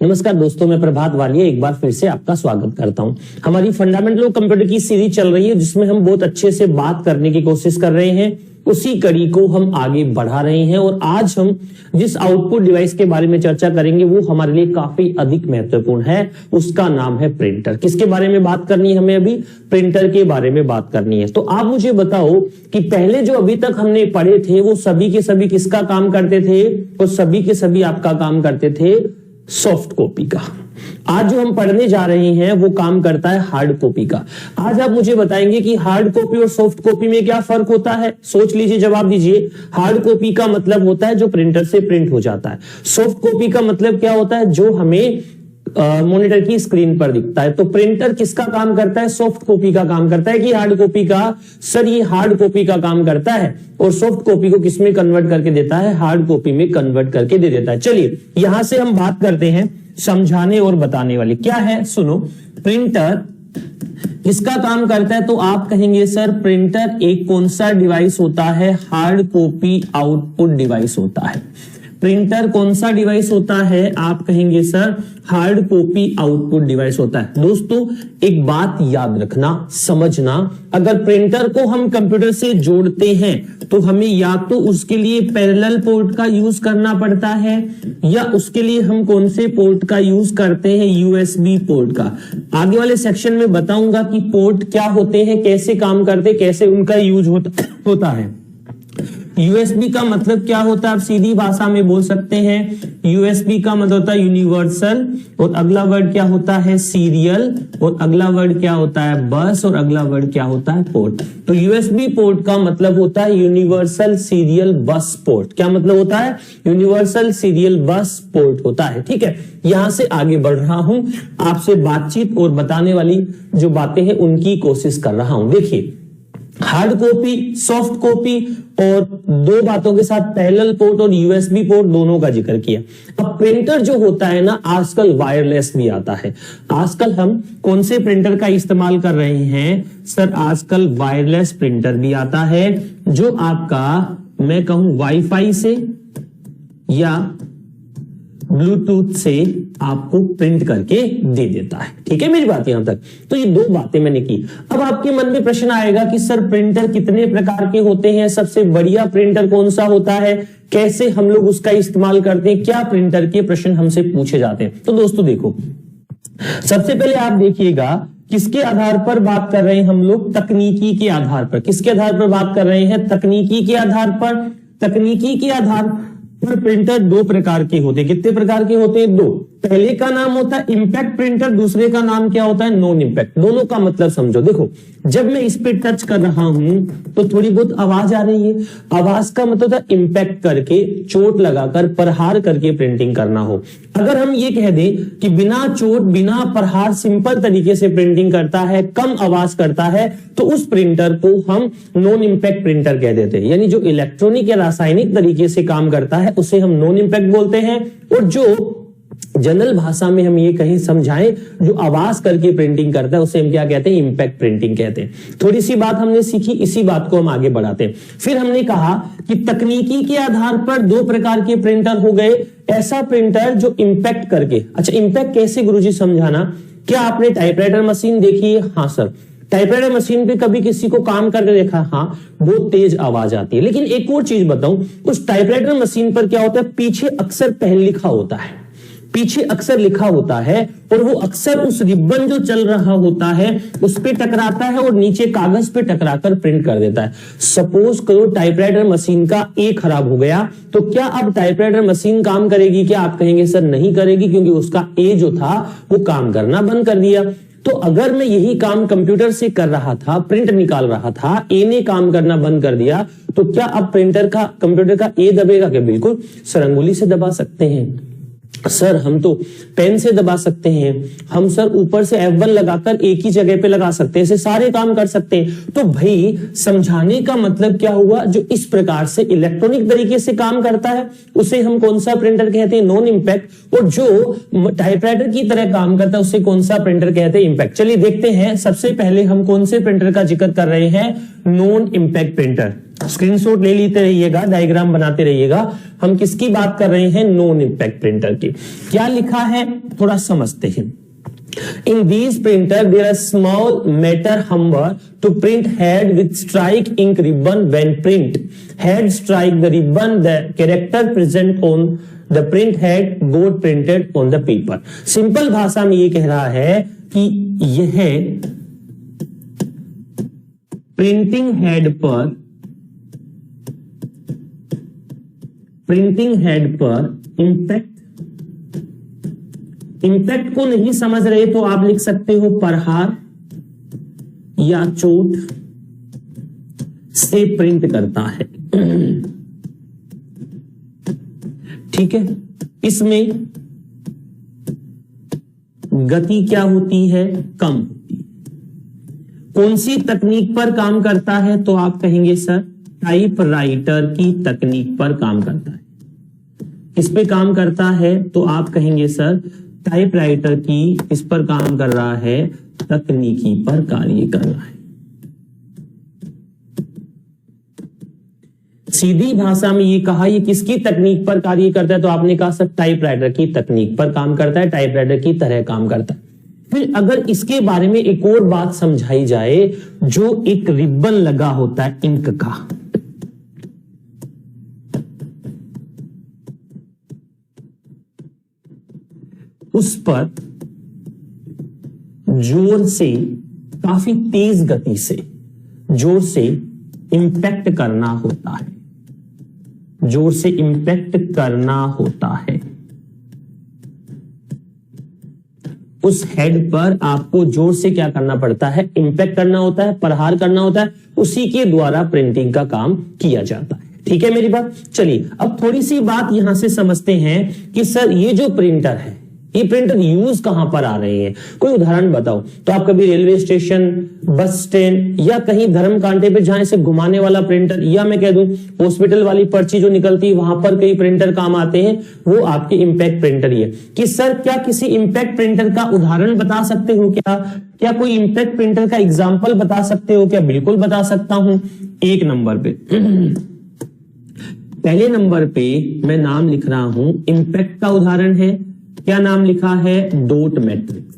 नमस्कार दोस्तों, मैं प्रभात वालिया एक बार फिर से आपका स्वागत करता हूं। हमारी फंडामेंटल ऑफ कंप्यूटर की सीरीज चल रही है जिसमें हम बहुत अच्छे से बात करने की कोशिश कर रहे हैं। उसी कड़ी को हम आगे बढ़ा रहे हैं और आज हम जिस आउटपुट डिवाइस के बारे में चर्चा करेंगे वो हमारे लिए काफी अधिक महत्वपूर्ण है। उसका नाम है प्रिंटर। किसके बारे में बात करनी है? हमें अभी प्रिंटर के बारे में बात करनी है। तो आप मुझे बताओ कि पहले जो अभी तक हमने पढ़े थे वो सभी के सभी किसका काम करते थे? वो सभी के सभी आपका काम करते थे सॉफ्ट कॉपी का। आज जो हम पढ़ने जा रहे हैं वो काम करता है हार्ड कॉपी का। आज आप मुझे बताएंगे कि हार्ड कॉपी और सॉफ्ट कॉपी में क्या फर्क होता है। सोच लीजिए, जवाब दीजिए। हार्ड कॉपी का मतलब होता है जो प्रिंटर से प्रिंट हो जाता है। सॉफ्ट कॉपी का मतलब क्या होता है? जो हमें मॉनिटर की स्क्रीन पर दिखता है। तो प्रिंटर किसका काम करता है? सॉफ्ट कॉपी का काम करता है कि हार्ड कॉपी का? सर ये हार्ड कॉपी का काम करता है। और सॉफ्ट कॉपी को किसमें कन्वर्ट करके देता है? हार्ड कॉपी में कन्वर्ट करके दे देता है। चलिए यहां से हम बात करते हैं समझाने और बताने वाली। क्या है सुनो, प्रिंटर किसका काम करता है? तो आप कहेंगे सर प्रिंटर एक कौन सा डिवाइस होता है? हार्ड कॉपी आउटपुट डिवाइस होता है। प्रिंटर कौन सा डिवाइस होता है? आप कहेंगे sir hard copy output device होता है। दोस्तों एक बात याद रखना, समझना, अगर प्रिंटर को हम कंप्यूटर से जोड़ते हैं तो हमें या तो उसके लिए पैरेलल पोर्ट का यूज करना पड़ता है या उसके लिए हम कौन से पोर्ट का यूज करते हैं? यूएसबी पोर्ट का। आगे वाले सेक्शन में बताऊंगा कि पोर्ट क्या होते हैं, कैसे काम करते, कैसे उनका यूज होता है। यूएसबी का मतलब क्या होता है? आप सीधी भाषा में बोल सकते हैं यूएसबी का मतलब होता है यूनिवर्सल, और अगला वर्ड क्या होता है? सीरियल, और अगला वर्ड क्या होता है? बस, और अगला वर्ड क्या होता है? पोर्ट। तो यूएसबी पोर्ट का मतलब होता है यूनिवर्सल सीरियल बस पोर्ट। क्या मतलब होता है? यूनिवर्सल सीरियल बस पोर्ट होता है। ठीक है, यहां से आगे बढ़ रहा हूं, आपसे बातचीत और बताने वाली जो बातें हैं उनकी कोशिश कर रहा हूं। देखिए, हार्ड कॉपी, सॉफ्ट कॉपी और दो बातों के साथ पैरेलल पोर्ट और यूएसबी पोर्ट दोनों का जिक्र किया। अब प्रिंटर जो होता है ना, आजकल वायरलेस भी आता है। आजकल हम कौन से प्रिंटर का इस्तेमाल कर रहे हैं? सर आजकल वायरलेस प्रिंटर भी आता है जो आपका, मैं कहूं वाईफाई से या ब्लूटूथ से आपको प्रिंट करके दे देता है। ठीक है मेरी बात यहां तक। तो ये दो बातें मैंने की। अब आपके मन में प्रश्न आएगा कि सर प्रिंटर कितने प्रकार के होते हैं? सबसे बढ़िया प्रिंटर कौन सा होता है? कैसे हम लोग उसका इस्तेमाल करते हैं? क्या प्रिंटर के प्रश्न हमसे पूछे जाते हैं? तो दोस्तों देखो, सबसे पहले आप देखिएगा किसके आधार पर बात कर रहे हैं हम लोग? तकनीकी के आधार पर। किसके आधार पर बात कर रहे हैं? तकनीकी के आधार पर। तकनीकी के आधार पर प्रिंटर दो प्रकार के होते हैं। कितने प्रकार के होते हैं? दो। पहले का नाम होता है इंपैक्ट प्रिंटर, दूसरे का नाम क्या होता है? Non impact. दोनों का मतलब समझो। देखो, जब मैं इस पे टच कर रहा हूं तो थोड़ी बहुत आवाज आ रही है। आवाज का मतलब होता है इंपैक्ट करके, चोट लगाकर, प्रहार करके प्रिंटिंग करना हो। अगर हम ये कह दें कि बिना चोट, बिना प्रहार, सिंपल तरीके से प्रिंटिंग करता है, कम आवाज करता है, तो उस प्रिंटर को हम नॉन इंपैक्ट प्रिंटर कह देते हैं। यानी जो इलेक्ट्रॉनिक या रासायनिक तरीके से काम करता है उसे हम नॉन इंपैक्ट बोलते हैं, और जो जनरल भाषा में हम ये कहीं समझाएं जो आवाज करके प्रिंटिंग करता है उसे हम क्या कहते हैं? इंपैक्ट प्रिंटिंग कहते हैं। थोड़ी सी बात हमने सीखी, इसी बात को हम आगे बढ़ाते हैं। फिर हमने कहा कि तकनीकी के आधार पर दो प्रकार के प्रिंटर हो गए। ऐसा प्रिंटर जो इंपैक्ट करके, अच्छा इंपैक्ट कैसे गुरुजी समझाना? क्या आपने टाइपराइटर मशीन देखी है? हाँ सर। टाइपराइटर मशीन पे कभी किसी को काम करके देखा? हाँ, बहुत तेज आवाज आती है। लेकिन एक और चीज बताऊं, उस टाइपराइटर मशीन पर क्या होता है? पीछे अक्सर पहले लिखा होता है, पीछे अक्सर लिखा होता है, और वो अक्सर उस रिबन जो चल रहा होता है उस पे टकराता है और नीचे कागज पे टकराकर प्रिंट कर देता है। सपोज करो टाइपराइटर मशीन का ए खराब हो गया, तो क्या अब टाइपराइटर मशीन काम करेगी? क्या आप कहेंगे सर नहीं करेगी, क्योंकि उसका ए जो था वो काम करना बंद कर दिया। तो अगर मैं यही काम कंप्यूटर से कर रहा था, प्रिंट निकाल रहा था, ए ने काम करना बंद कर दिया, तो क्या अब प्रिंटर का, कंप्यूटर का ए दबेगा क्या? बिल्कुल सर, अंगुली से दबा सकते हैं सर, हम तो पेन से दबा सकते हैं, हम सर ऊपर से F1 लगाकर एक ही जगह पे लगा सकते हैं, ऐसे सारे काम कर सकते हैं। तो भाई समझाने का मतलब क्या हुआ? जो इस प्रकार से इलेक्ट्रॉनिक तरीके से काम करता है उसे हम कौन सा प्रिंटर कहते हैं? Non impact. और जो टाइपराइटर की तरह काम करता है उसे कौन सा प्रिंटर कहते हैं? इंपैक्ट। चलिए देखते हैं, सबसे पहले हम कौन से प्रिंटर का जिक्र कर रहे हैं? Non impact printer. स्क्रीनशॉट ले लेते रहिएगा, डायग्राम बनाते रहिएगा। हम किसकी बात कर रहे हैं? नॉन इंपैक्ट प्रिंटर की। क्या लिखा है थोड़ा समझते हैं। In these printer there are small metal hammer to print head with strike ink ribbon when print head strike the ribbon the character present on the print head board printed on the paper। Simple भाषा में ये कह रहा है कि यह printing head पर impact को नहीं समझ रहे तो आप लिख सकते हो प्रहार या चोट से प्रिंट करता है। ठीक है, इसमें गति क्या होती है? कम होती है। कौन सी तकनीक पर काम करता है? तो आप कहेंगे सर टाइपराइटर की तकनीक पर काम करता है। किस पे काम करता है? तो आप कहेंगे सर टाइपराइटर की इस पर काम कर रहा है, तकनीकी पर कार्य कर रहा है। सीधी भाषा में ये कहा, ये किसकी तकनीक पर कार्य करता है? तो आपने कहा सर टाइपराइटर की तकनीक पर काम करता है, टाइपराइटर की तरह काम करता है। फिर अगर इसके बारे में एक और बात समझाई जाए, जो एक रिबन लगा होता है इंक का, उस पर जोर से, काफी तेज गति से जोर से इंपैक्ट करना होता है, जोर से इंपैक्ट करना होता है। उस हेड पर आपको जोर से क्या करना पड़ता है? इंपैक्ट करना होता है, प्रहार करना होता है। उसी के द्वारा प्रिंटिंग का काम किया जाता है। ठीक है मेरी बात। चलिए अब थोड़ी सी बात यहां से समझते हैं कि सर ये जो प्रिंटर है, ये प्रिंटर यूज कहां पर आ रहे हैं? कोई उदाहरण बताओ। तो आप कभी रेलवे स्टेशन, बस स्टैंड या कहीं धर्म कांटे पे जहां से घुमाने वाला प्रिंटर, या मैं कह दूं हॉस्पिटल वाली पर्ची जो निकलती है वहां पर कई प्रिंटर काम आते हैं, वो आपके इंपैक्ट प्रिंटर ही है। कि सर क्या किसी इंपैक्ट प्रिंटर का उदाहरण बता सकते हो? क्या कोई इंपैक्ट प्रिंटर का एग्जाम्पल बता सकते हो क्या? बिल्कुल बता सकता हूं। एक नंबर पे, पहले नंबर पे मैं नाम लिख रहा हूं, इंपैक्ट का उदाहरण है। क्या नाम लिखा है? Dot matrix.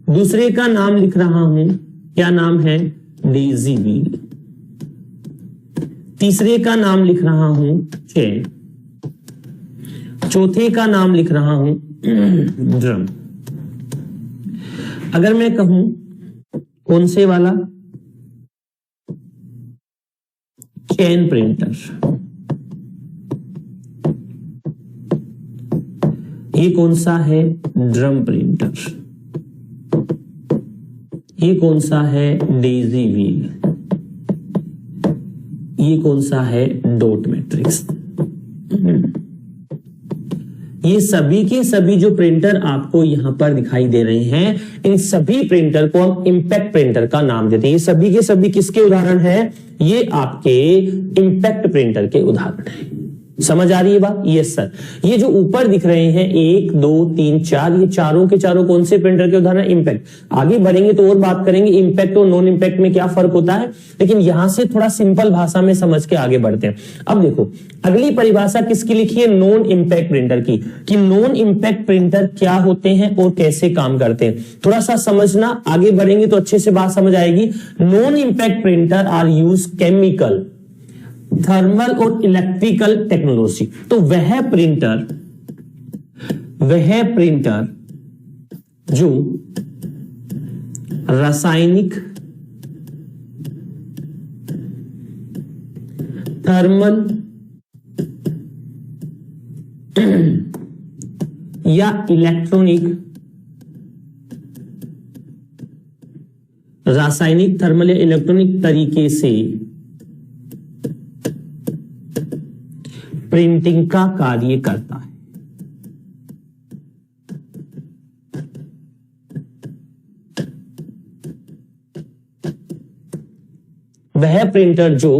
दूसरे का नाम लिख रहा हूं, क्या नाम है? Daisy wheel. तीसरे का नाम लिख रहा हूं चेन। चौथे का नाम लिख रहा हूं ड्रम। अगर मैं कहूं कौन से वाला? Chain printer. ये कौन सा है? Drum printer. ये कौन सा है? Daisy wheel. ये कौन सा है? Dot matrix. ये सभी के सभी जो प्रिंटर आपको यहां पर दिखाई दे रहे हैं, इन सभी प्रिंटर को हम इंपैक्ट प्रिंटर का नाम देते हैं। ये सभी के सभी किसके उदाहरण हैं? ये आपके इंपैक्ट प्रिंटर के उदाहरण हैं। समझ आ रही है बात? Yes sir. ये जो ऊपर दिख रहे हैं 1 2 3 4, ये चारों के चारों कौन से प्रिंटर के उदाहरण? इंपैक्ट। आगे बढ़ेंगे तो और बात करेंगे इंपैक्ट और नॉन इंपैक्ट में क्या फर्क होता है, लेकिन यहां से थोड़ा सिंपल भाषा में समझ के आगे बढ़ते हैं। अब देखो अगली परिभाषा किसकी लिखी है? नॉन इंपैक्ट प्रिंटर की। कि नॉन इंपैक्ट प्रिंटर क्या होते हैं और कैसे काम करते हैं, थोड़ा सा समझना। आगे बढ़ेंगे तो अच्छे से बात समझ आएगी। Non impact printer are use chemical, thermal और इलेक्ट्रिकल टेक्नोलॉजी। तो वह प्रिंटर जो रासायनिक, थर्मल या इलेक्ट्रॉनिक, रासायनिक, थर्मल या इलेक्ट्रॉनिक तरीके से प्रिंटिंग का कार्य करता है। वह प्रिंटर जो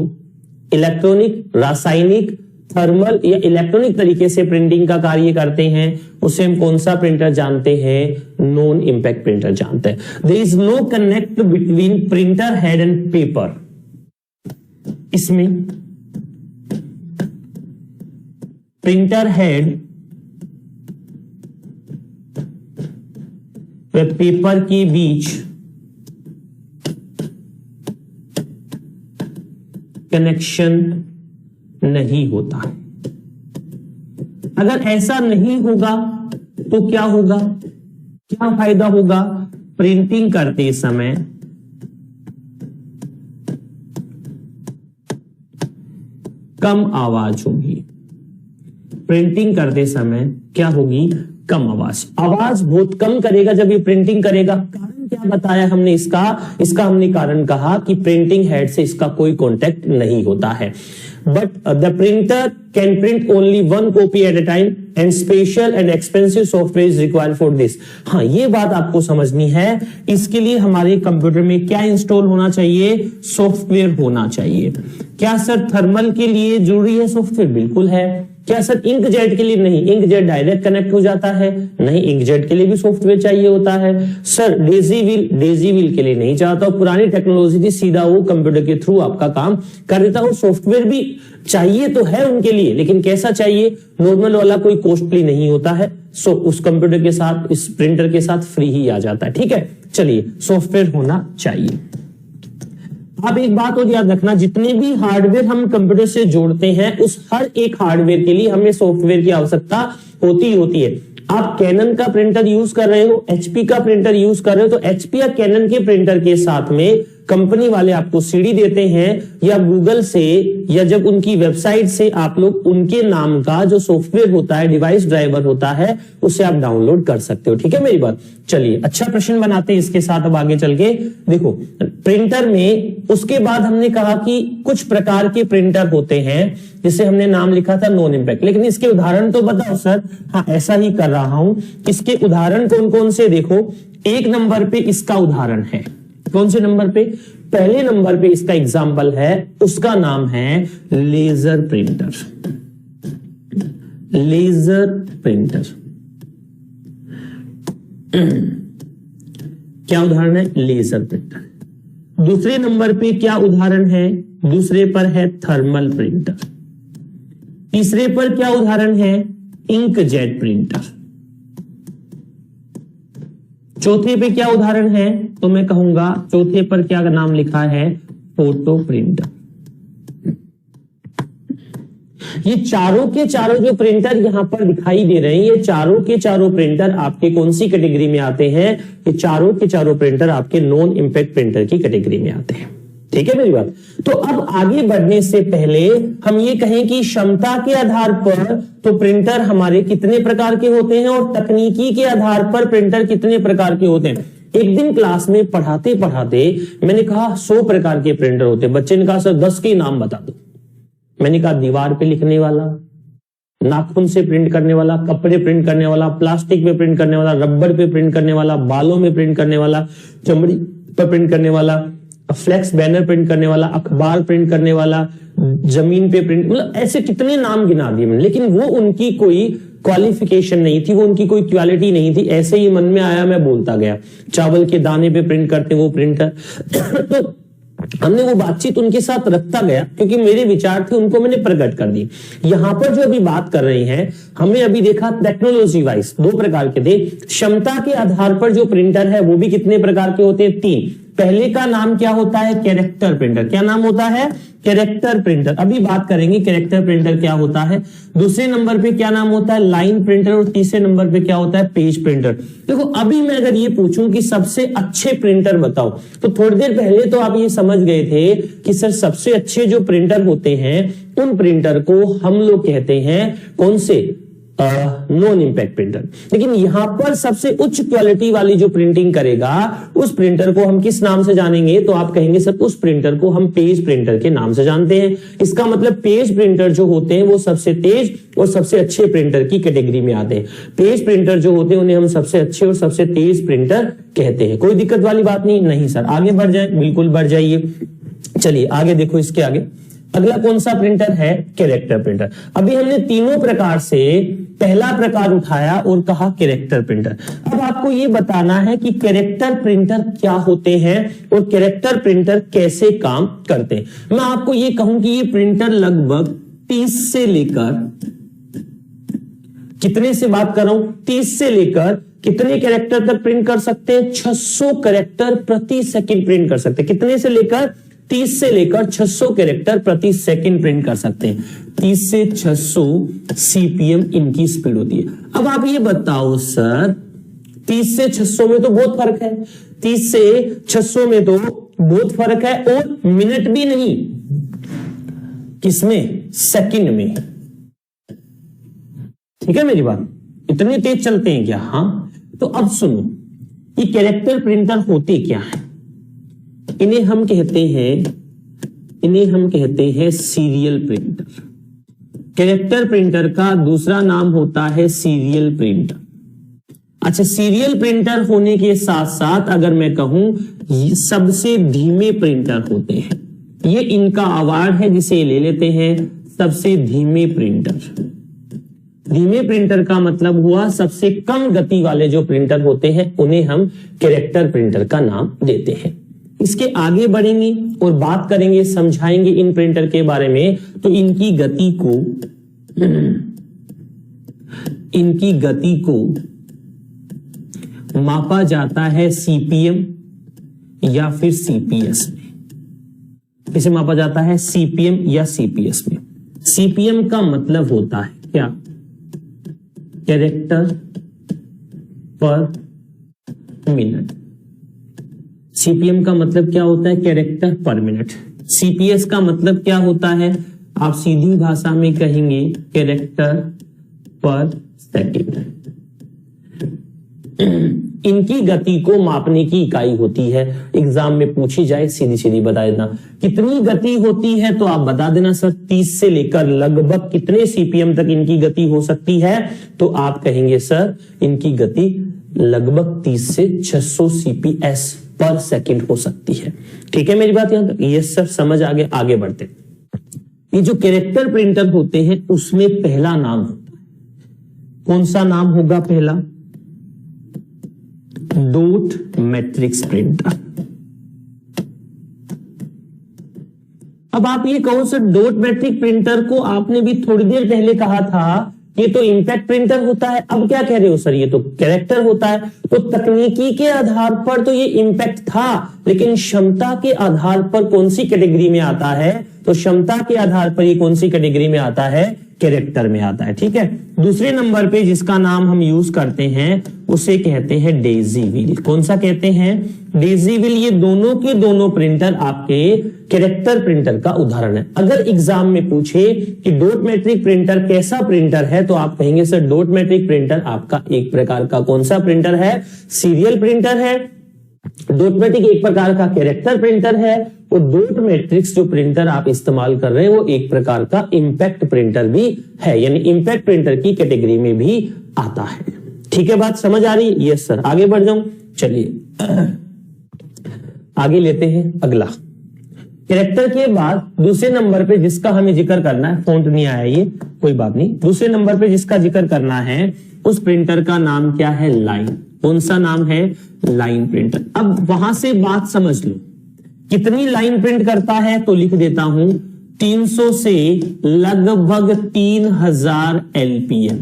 इलेक्ट्रॉनिक, रासायनिक, थर्मल या इलेक्ट्रॉनिक तरीके से प्रिंटिंग का कार्य करते हैं, उसे हम कौन सा प्रिंटर जानते हैं? नॉन इंपैक्ट प्रिंटर जानते हैं। There is no connect between printer head and paper. इसमें प्रिंटर हेड व पेपर के बीच कनेक्शन नहीं होता है। अगर ऐसा नहीं होगा तो क्या होगा, क्या फायदा होगा? प्रिंटिंग करते समय कम आवाज होगी। प्रिंटिंग करते समय क्या होगी? कम आवाज। आवाज बहुत कम करेगा जब ये प्रिंटिंग करेगा। कारण क्या बताया हमने इसका हमने कारण कहा कि प्रिंटिंग हेड से इसका कोई कांटेक्ट नहीं होता है। But the printer can print only one copy at a time and special and expensive software is required for this। हाँ, ये बात आपको समझनी है। इसके लिए हमारे कंप्यूटर में क्या इंस्टॉल होना चाहिए? सॉफ्टवेयर होना चाहिए। क्या सर थर्मल के लिए जरूरी है सॉफ्टवेयर? बिल्कुल है। क्या सर इंकजेट के लिए? नहीं, इंकजेट डायरेक्ट कनेक्ट हो जाता है। नहीं, इंकजेट के लिए भी सॉफ्टवेयर चाहिए होता है। सर डेजी व्हील के लिए नहीं चाहता। पुरानी टेक्नोलॉजी थी, सीधा वो कंप्यूटर के थ्रू आपका काम कर देता हूं। सॉफ्टवेयर भी चाहिए तो है उनके लिए, लेकिन कैसा चाहिए? नॉर्मल वाला, कोई कॉस्टली नहीं होता है। सो उस कंप्यूटर के साथ, इस प्रिंटर के साथ फ्री ही आ जाता है। ठीक है, चलिए, सॉफ्टवेयर होना चाहिए। अब एक बात और याद रखना, जितने भी हार्डवेयर हम कंप्यूटर से जोड़ते हैं, उस हर एक हार्डवेयर के लिए हमें सॉफ्टवेयर की आवश्यकता होती है। आप कैनन का प्रिंटर यूज कर रहे हो, एचपी का प्रिंटर यूज कर रहे हो, तो एचपी या कैनन के प्रिंटर के साथ में कंपनी वाले आपको सीडी देते हैं, या गूगल से या जब उनकी वेबसाइट से आप लोग उनके नाम का जो सॉफ्टवेयर होता है, डिवाइस ड्राइवर होता है, उसे आप डाउनलोड कर सकते हो। ठीक है मेरी बात? चलिए, अच्छा प्रश्न बनाते हैं इसके साथ। अब आगे चल के देखो, प्रिंटर में उसके बाद हमने कहा कि कुछ प्रकार के प्रिंटर होते हैं, जिसे हमने नाम लिखा था नॉन इंपैक्ट। लेकिन इसके उदाहरण तो बताओ सर। हाँ, ऐसा ही कर रहा हूं। इसके उदाहरण कौन कौन से? देखो, 1 नंबर पे इसका उदाहरण है। कौन से नंबर पे? पहले नंबर पे इसका एग्जाम्पल है, उसका नाम है लेजर प्रिंटर। लेजर प्रिंटर क्या उदाहरण है? Laser printer. दूसरे नंबर पे क्या उदाहरण है? दूसरे पर है थर्मल प्रिंटर। तीसरे पर क्या उदाहरण है? Inkjet printer. चौथे पे क्या उदाहरण है? तो मैं कहूंगा चौथे पर क्या नाम लिखा है? Photo printer. ये चारों के चारों जो प्रिंटर यहां पर दिखाई दे रहे हैं, ये चारों के चारों प्रिंटर आपके कौन सी कैटेगरी में आते हैं? ये चारों के चारों प्रिंटर आपके नॉन इंपैक्ट प्रिंटर की कैटेगरी में आते हैं। ठीक है मेरी बात? तो अब आगे बढ़ने से पहले हम ये कहें कि क्षमता के आधार पर तो प्रिंटर हमारे कितने प्रकार के होते हैं, और तकनीकी के आधार पर प्रिंटर कितने प्रकार के होते हैं। एक दिन क्लास में पढ़ाते पढ़ाते मैंने कहा 100 प्रकार के प्रिंटर होते हैं। बच्चे ने कहा सर 10 के नाम बता दो। मैंने कहा दीवार पे लिखने वाला, नाखून से प्रिंट करने वाला, कपड़े प्रिंट करने वाला, प्लास्टिक पे प्रिंट करने वाला, रबर पे प्रिंट करने वाला, बालों में प्रिंट करने वाला, चमड़ी पर प्रिंट करने वाला, फ्लेक्स बैनर प्रिंट करने वाला, अखबार प्रिंट करने वाला, जमीन पे प्रिंट, मतलब ऐसे कितने नाम गिना दिए मैंने। लेकिन वो उनकी कोई क्वालिफिकेशन नहीं थी, वो उनकी कोई क्वालिटी नहीं थी, ऐसे ही मन में आया मैं बोलता गया। चावल के दाने पे प्रिंट करते वो प्रिंटर तो हमने वो बातचीत उनके साथ रखता गया, क्योंकि मेरे विचार थे उनको मैंने प्रकट कर दी। यहां पर जो अभी बात कर रहे हैं, हमने अभी देखा टेक्नोलॉजी वाइज 2 प्रकार के थे। क्षमता के आधार पर जो प्रिंटर है वो भी कितने प्रकार के होते हैं? 3। पहले का नाम क्या होता है? Character printer. क्या नाम होता है? Character printer. अभी बात करेंगे कैरेक्टर प्रिंटर क्या होता है। दूसरे नंबर पे क्या नाम होता है? Line printer. और तीसरे नंबर पे क्या होता है? Page printer. देखो, अभी मैं अगर ये पूछूं कि सबसे अच्छे प्रिंटर बताओ, तो थोड़ी देर पहले तो आप ये समझ गए थे कि सर सबसे अच्छे जो प्रिंटर होते हैं उन प्रिंटर को हम लोग कहते हैं कौन से? Non impact printer. लेकिन यहां पर सबसे उच्च क्वालिटी वाली जो प्रिंटिंग करेगा उस प्रिंटर को हम किस नाम से जानेंगे? तो आप कहेंगे सर उस प्रिंटर को हम पेज प्रिंटर के नाम से जानते हैं। इसका मतलब पेज प्रिंटर जो होते हैं वो सबसे तेज और सबसे अच्छे प्रिंटर की कैटेगरी में आते हैं। पेज प्रिंटर जो होते हैं उन्हें हम सबसे अच्छे और सबसे तेज प्रिंटर कहते हैं। कोई दिक्कत वाली बात नहीं सर, आगे बढ़ जाए, बिल्कुल बढ़ जाइए। चलिए आगे देखो, इसके आगे अगला कौन सा प्रिंटर है? Character printer. अभी हमने तीनों प्रकार से पहला प्रकार उठाया और कहा कैरेक्टर प्रिंटर। अब आपको ये बताना है कि कैरेक्टर प्रिंटर क्या होते हैं और कैरेक्टर प्रिंटर कैसे काम करते हैं। मैं आपको ये कहूं कि ये प्रिंटर लगभग 30 से लेकर, कितने से बात कर रहा हूं, 30 से लेकर कितने कैरेक्टर तक प्रिंट कर सकते हैं, 600 कैरेक्टर प्रति सेकंड प्रिंट कर सकते हैं। कितने से लेकर, 30 से लेकर 600 कैरेक्टर प्रति सेकंड प्रिंट कर सकते हैं। 30 से 600 सीपीएम इनकी स्पीड होती है। अब आप ये बताओ सर, 30 से 600 में तो बहुत फर्क है, 30 से 600 में तो बहुत फर्क है, और मिनट भी नहीं, किसमें, सेकंड में। ठीक है मेरी बात, इतने तेज चलते हैं क्या? हाँ। तो अब सुनो, ये कैरेक्टर प्रिंटर होते क्या है? इन्हें हम कहते हैं सीरियल प्रिंटर। कैरेक्टर प्रिंटर का दूसरा नाम होता है सीरियल प्रिंटर। अच्छा, सीरियल प्रिंटर होने के साथ साथ अगर मैं कहूं ये सबसे धीमे प्रिंटर होते हैं, ये इनका अवार्ड है जिसे ले लेते हैं सबसे धीमे प्रिंटर। धीमे प्रिंटर का मतलब हुआ सबसे कम गति वाले जो प्रिंटर होते हैं उन्हें हम कैरेक्टर प्रिंटर का नाम देते हैं। इसके आगे बढ़ेंगे और बात करेंगे, समझाएंगे इन प्रिंटर के बारे में। तो इनकी गति को मापा जाता है सीपीएम या फिर सीपीएस में। इसे मापा जाता है सीपीएम या सीपीएस में। सीपीएम का मतलब होता है क्या, कैरेक्टर पर मिनट। सीपीएम का मतलब क्या होता है, कैरेक्टर पर मिनट। सीपीएस का मतलब क्या होता है, आप सीधी भाषा में कहेंगे कैरेक्टर पर सेकंड। इनकी गति को मापने की इकाई होती है, एग्जाम में पूछी जाए सीधी सीधी बता देना कितनी गति होती है, तो आप बता देना सर 30 से लेकर लगभग कितने सीपीएम तक इनकी गति हो सकती है, तो आप कहेंगे सर इनकी गति लगभग 30 से 600 सीपीएस पर सेकंड हो सकती है। ठीक है मेरी बात यहां तक? यस सर, समझ आगे बढ़ते। ये जो कैरेक्टर प्रिंटर होते हैं उसमें पहला नाम होता है, कौन सा नाम होगा पहला, डॉट मैट्रिक्स प्रिंटर। अब आप ये कहो सर डॉट मैट्रिक प्रिंटर को आपने भी थोड़ी देर पहले कहा था ये तो इंपैक्ट प्रिंटर होता है, अब क्या कह रहे हो सर ये तो कैरेक्टर होता है। तो तकनीकी के आधार पर तो ये इंपैक्ट था, लेकिन क्षमता के आधार पर कौन सी कैटेगरी में आता है, तो क्षमता के आधार पर ये कौन सी कैटेगरी में आता है, कैरेक्टर में आता है। ठीक है, दूसरे नंबर पे जिसका नाम हम यूज करते हैं उसे कहते हैं डेजी व्हील। कौन सा कहते हैं, डेजी व्हील। ये दोनों के दोनों प्रिंटर आपके कैरेक्टर प्रिंटर का उदाहरण है। अगर एग्जाम में पूछे कि डॉट मैट्रिक प्रिंटर कैसा प्रिंटर है, तो आप कहेंगे सर डॉट मैट्रिक प्रिंटर आपका एक प्रकार का कौन सा प्रिंटर है, सीरियल प्रिंटर है। डॉट मैट्रिक एक प्रकार का कैरेक्टर प्रिंटर है, और डॉट मैट्रिक्स जो प्रिंटर आप इस्तेमाल कर रहे हैं वो एक प्रकार का इंपैक्ट प्रिंटर भी है, यानी इंपैक्ट प्रिंटर की कैटेगरी में भी आता है। ठीक है, बात समझ आ रही है? यस सर, आगे बढ़ जाऊं, चलिए आगे लेते हैं अगला। कैरेक्टर के बाद दूसरे नंबर पे जिसका हमें जिक्र करना है, फॉन्ट नहीं आया ये कोई बात नहीं, दूसरे नंबर पे जिसका जिक्र करना है उस प्रिंटर का नाम क्या है, लाइन। कौन सा नाम है, लाइन प्रिंटर। अब वहां से बात समझ लो कितनी लाइन प्रिंट करता है, तो लिख देता हूं 300 से लगभग 3000 एलपीएम।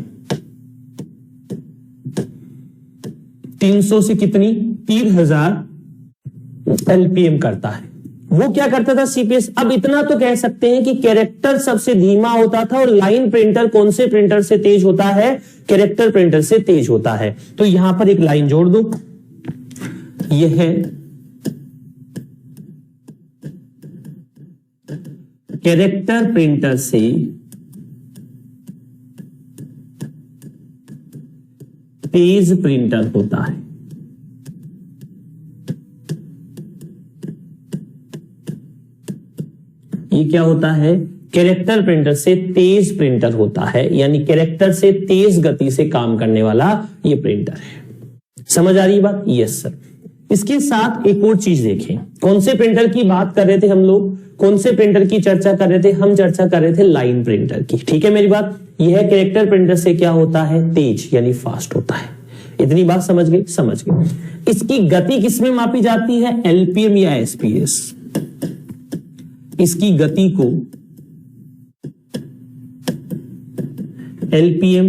300 से कितनी, 3000 एलपीएम करता है। वो क्या करता था, सीपीएस। अब इतना तो कह सकते हैं कि कैरेक्टर सबसे धीमा होता था और लाइन प्रिंटर कौन से प्रिंटर से तेज होता है, कैरेक्टर प्रिंटर से तेज होता है। तो यहां पर एक लाइन जोड़ दो, यह है कैरेक्टर प्रिंटर से तेज प्रिंटर होता है। ये क्या होता है, कैरेक्टर प्रिंटर से तेज प्रिंटर होता है, यानी कैरेक्टर से तेज गति से काम करने वाला ये प्रिंटर है। समझ आ रही बात? Yes sir. इसके साथ एक और चीज देखें, कौन से प्रिंटर की बात कर रहे थे हम लोग, कौन से प्रिंटर की चर्चा कर रहे थे, हम चर्चा कर रहे थे लाइन प्रिंटर की। ठीक है मेरी बात, यह कैरेक्टर प्रिंटर से क्या होता है, तेज यानी फास्ट होता है। इतनी बात समझ गए? समझ गए। इसकी गति किसमें मापी जाती है, एलपीएम या एसपीएस। इसकी गति को एलपीएम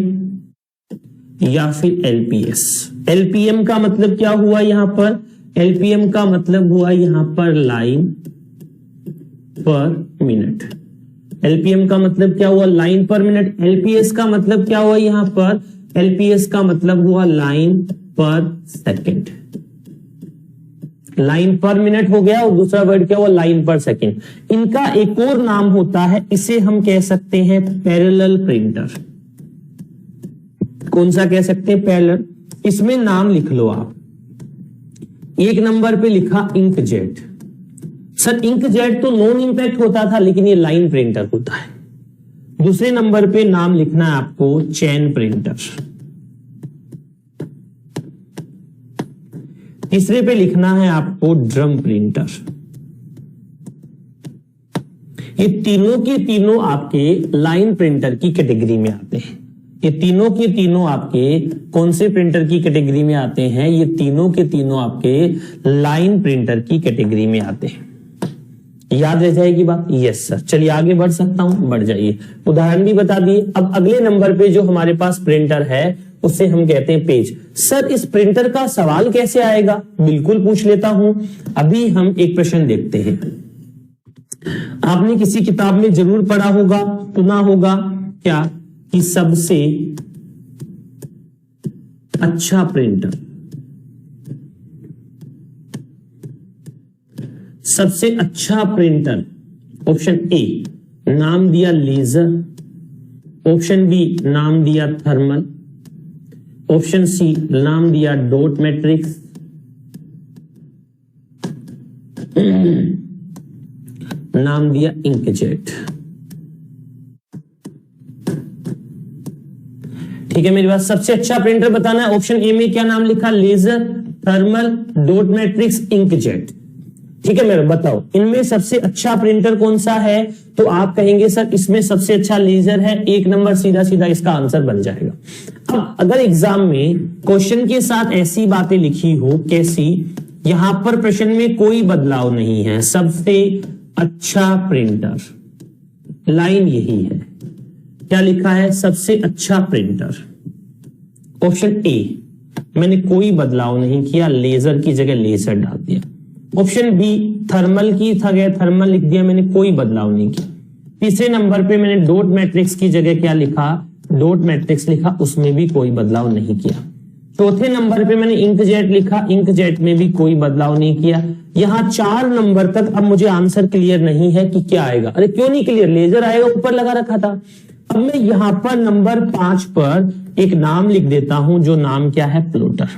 या फिर एलपीएस। एलपीएम का मतलब क्या हुआ यहां पर, एलपीएम का मतलब हुआ यहां पर लाइन पर मिनट। एलपीएम का मतलब क्या हुआ, लाइन पर मिनट। एलपीएस का मतलब क्या हुआ यहां पर, एलपीएस का मतलब हुआ लाइन पर सेकंड। लाइन पर मिनट हो गया और दूसरा वर्ड क्या हुआ, लाइन पर सेकंड। इनका एक और नाम होता है, इसे हम कह सकते हैं पैरेलल प्रिंटर। कौन सा कह सकते हैं, पैरेलल। इसमें नाम लिख लो आप। एक नंबर पे लिखा इंकजेट। सर इंकजेट तो नॉन इंपैक्ट होता था, लेकिन ये लाइन प्रिंटर होता है। दूसरे नंबर पे नाम लिखना है आपको चेन प्रिंटर। तीसरे पे लिखना है आपको ड्रम प्रिंटर। ये तीनों के तीनों आपके लाइन प्रिंटर की कैटेगरी में आते हैं। ये तीनों के तीनों आपके कौन से प्रिंटर की कैटेगरी में आते हैं, ये तीनों के तीनों आपके लाइन प्रिंटर की कैटेगरी में आते हैं। याद रह जाएगी बात? Yes sir. चलिए आगे बढ़ सकता हूं, बढ़ जाइए। उदाहरण भी बता दिए। अब अगले नंबर पे जो हमारे पास प्रिंटर है उसे हम कहते हैं पेज। सर इस प्रिंटर का सवाल कैसे आएगा, बिल्कुल पूछ लेता हूं। अभी हम एक प्रश्न देखते हैं। आपने किसी किताब में जरूर पढ़ा होगा, सुना होगा क्या, कि सबसे अच्छा प्रिंटर, सबसे अच्छा प्रिंटर, ऑप्शन ए नाम दिया लेजर, ऑप्शन बी नाम दिया थर्मल, ऑप्शन सी नाम दिया डॉट मैट्रिक्स, नाम दिया इंकजेट। ठीक है मेरी बात। सबसे अच्छा प्रिंटर बताना है। ऑप्शन ए में क्या नाम लिखा, laser, thermal, dot matrix, inkjet. ठीक है मेरे, बताओ इनमें सबसे अच्छा प्रिंटर कौन सा है। तो आप कहेंगे सर इसमें सबसे अच्छा लेजर है। एक नंबर, सीधा सीधा इसका आंसर बन जाएगा। अब अगर एग्जाम में क्वेश्चन के साथ ऐसी बातें लिखी हो, कैसी, यहां पर प्रश्न में कोई बदलाव नहीं है, सबसे अच्छा प्रिंटर, लाइन यही है, क्या लिखा है, सबसे अच्छा प्रिंटर। ऑप्शन ए मैंने कोई बदलाव नहीं किया, लेजर की जगह लेजर डाल दिया। ऑप्शन बी थर्मल की जगह थर्मल लिख दिया, मैंने कोई बदलाव नहीं किया। तीसरे नंबर पे मैंने डॉट मैट्रिक्स की जगह क्या लिखा, डॉट मैट्रिक्स लिखा, उसमें भी कोई बदलाव नहीं किया। चौथे नंबर पे मैंने इंकजेट लिखा, इंकजेट में भी कोई बदलाव नहीं किया। यहां 4 नंबर तक अब मुझे आंसर क्लियर नहीं है कि क्या आएगा। अरे क्यों नहीं क्लियर, लेजर आएगा, ऊपर लगा रखा था। अब मैं यहां पर नंबर 5 पर एक नाम लिख देता हूं, जो नाम क्या है, प्लॉटर।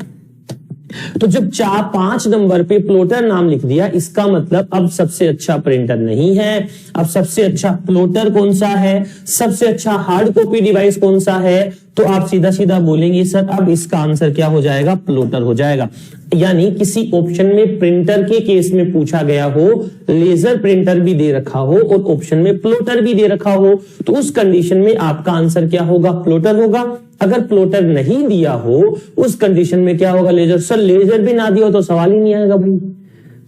तो जब 5 नंबर पे प्लॉटर नाम लिख दिया, इसका मतलब अब सबसे अच्छा प्रिंटर नहीं है। अब सबसे अच्छा प्लॉटर कौन सा है, सबसे अच्छा हार्ड कॉपी डिवाइस कौन सा है, तो आप सीधा सीधा बोलेंगे सर अब इसका आंसर क्या हो जाएगा, प्लॉटर हो जाएगा। यानी किसी ऑप्शन में प्रिंटर के केस में पूछा गया हो, लेजर प्रिंटर भी दे रखा हो और ऑप्शन में प्लॉटर भी दे रखा हो, तो उस कंडीशन में आपका आंसर क्या होगा, प्लॉटर होगा। अगर प्लॉटर नहीं दिया हो उस कंडीशन में क्या होगा, लेजर। सर लेजर भी ना दिया हो तो सवाल ही नहीं आएगा भाई,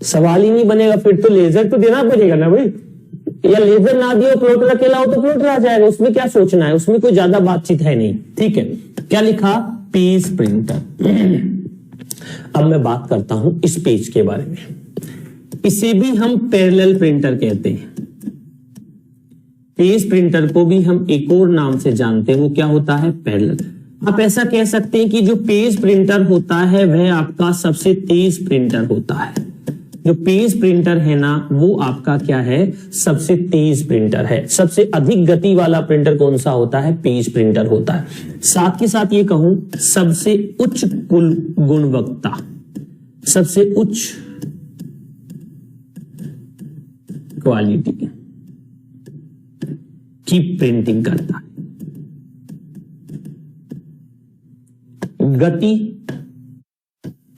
सवाल ही नहीं बनेगा। फिर तो लेजर तो देना पड़ेगा ना भाई, या लेजर ना दिया हो, प्लॉटर अकेला हो तो प्लॉटर आ जाएगा। उसमें क्या सोचना है, उसमें कोई ज्यादा बातचीत है नहीं। ठीक है, क्या लिखा, पेज प्रिंटर। अब मैं बात करता हूं इस पेज के बारे में। इसे भी हम पैरेलल प्रिंटर कहते हैं। पेज प्रिंटर को भी हम एक और नाम से जानते हैं, वो क्या होता है, पैरेलल। आप ऐसा कह सकते हैं कि जो पेज प्रिंटर होता है वह आपका सबसे तेज प्रिंटर होता है। जो पेज प्रिंटर है ना, वो आपका क्या है, सबसे तेज प्रिंटर है। सबसे अधिक गति वाला प्रिंटर कौन सा होता है, पेज प्रिंटर होता है। साथ के साथ ये कहूं, सबसे उच्च कुल गुणवत्ता, सबसे उच्च क्वालिटी की प्रिंटिंग करता है। गति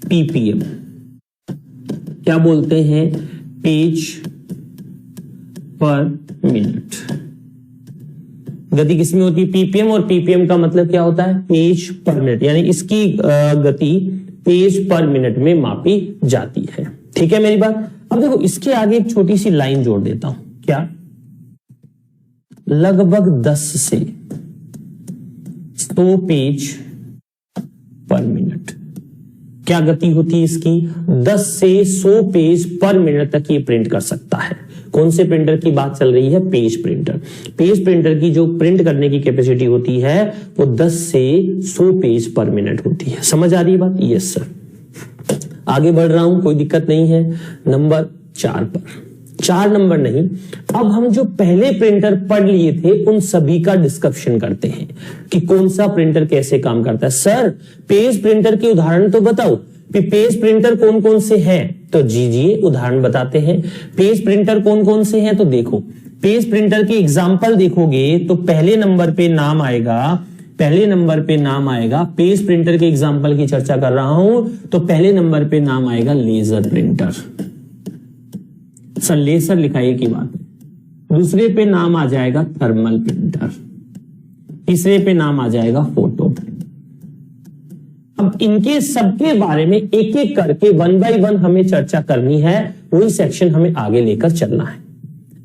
पीपीएम, क्या बोलते हैं, पेज पर मिनट। गति किसमें होती है? पीपीएम, और पीपीएम का मतलब क्या होता है? पेज पर मिनट, यानी इसकी गति पेज पर मिनट में मापी जाती है। ठीक है मेरी बात। अब देखो इसके आगे एक छोटी सी लाइन जोड़ देता हूं, क्या? लगभग 10 से 100 पेज पर मिनट। क्या गति होती है इसकी? 10 से 100 पेज पर मिनट तक ये प्रिंट कर सकता है। कौन से प्रिंटर की बात चल रही है? Page printer. पेज प्रिंटर की जो प्रिंट करने की कैपेसिटी होती है वो 10 से 100 पेज पर मिनट होती है। समझ आ रही है बात? Yes sir. आगे बढ़ रहा हूं, कोई दिक्कत नहीं है। नंबर 4 पर, 4 नंबर नहीं, अब हम जो पहले प्रिंटर पढ़ लिए थे उन सभी का डिस्कशन करते हैं कि कौन सा प्रिंटर कैसे काम करता है। सर पेज प्रिंटर के उदाहरण तो बताओ, पेज प्रिंटर कौन कौन से हैं? तो जी उदाहरण बताते हैं। पेज प्रिंटर कौन कौन से हैं? तो देखो पेज प्रिंटर के एग्जाम्पल देखोगे तो पहले नंबर पे नाम आएगा, पेज प्रिंटर के एग्जाम्पल की चर्चा कर रहा हूं तो पहले नंबर पे नाम आएगा लेजर प्रिंटर। सर लेजर लिखा एक ही बात है। दूसरे पे नाम आ जाएगा थर्मल प्रिंटर, तीसरे पे नाम आ जाएगा फोटो प्रिंटर। अब इनके सबके बारे में एक एक करके 1 by 1 हमें चर्चा करनी है, वही सेक्शन हमें आगे लेकर चलना है।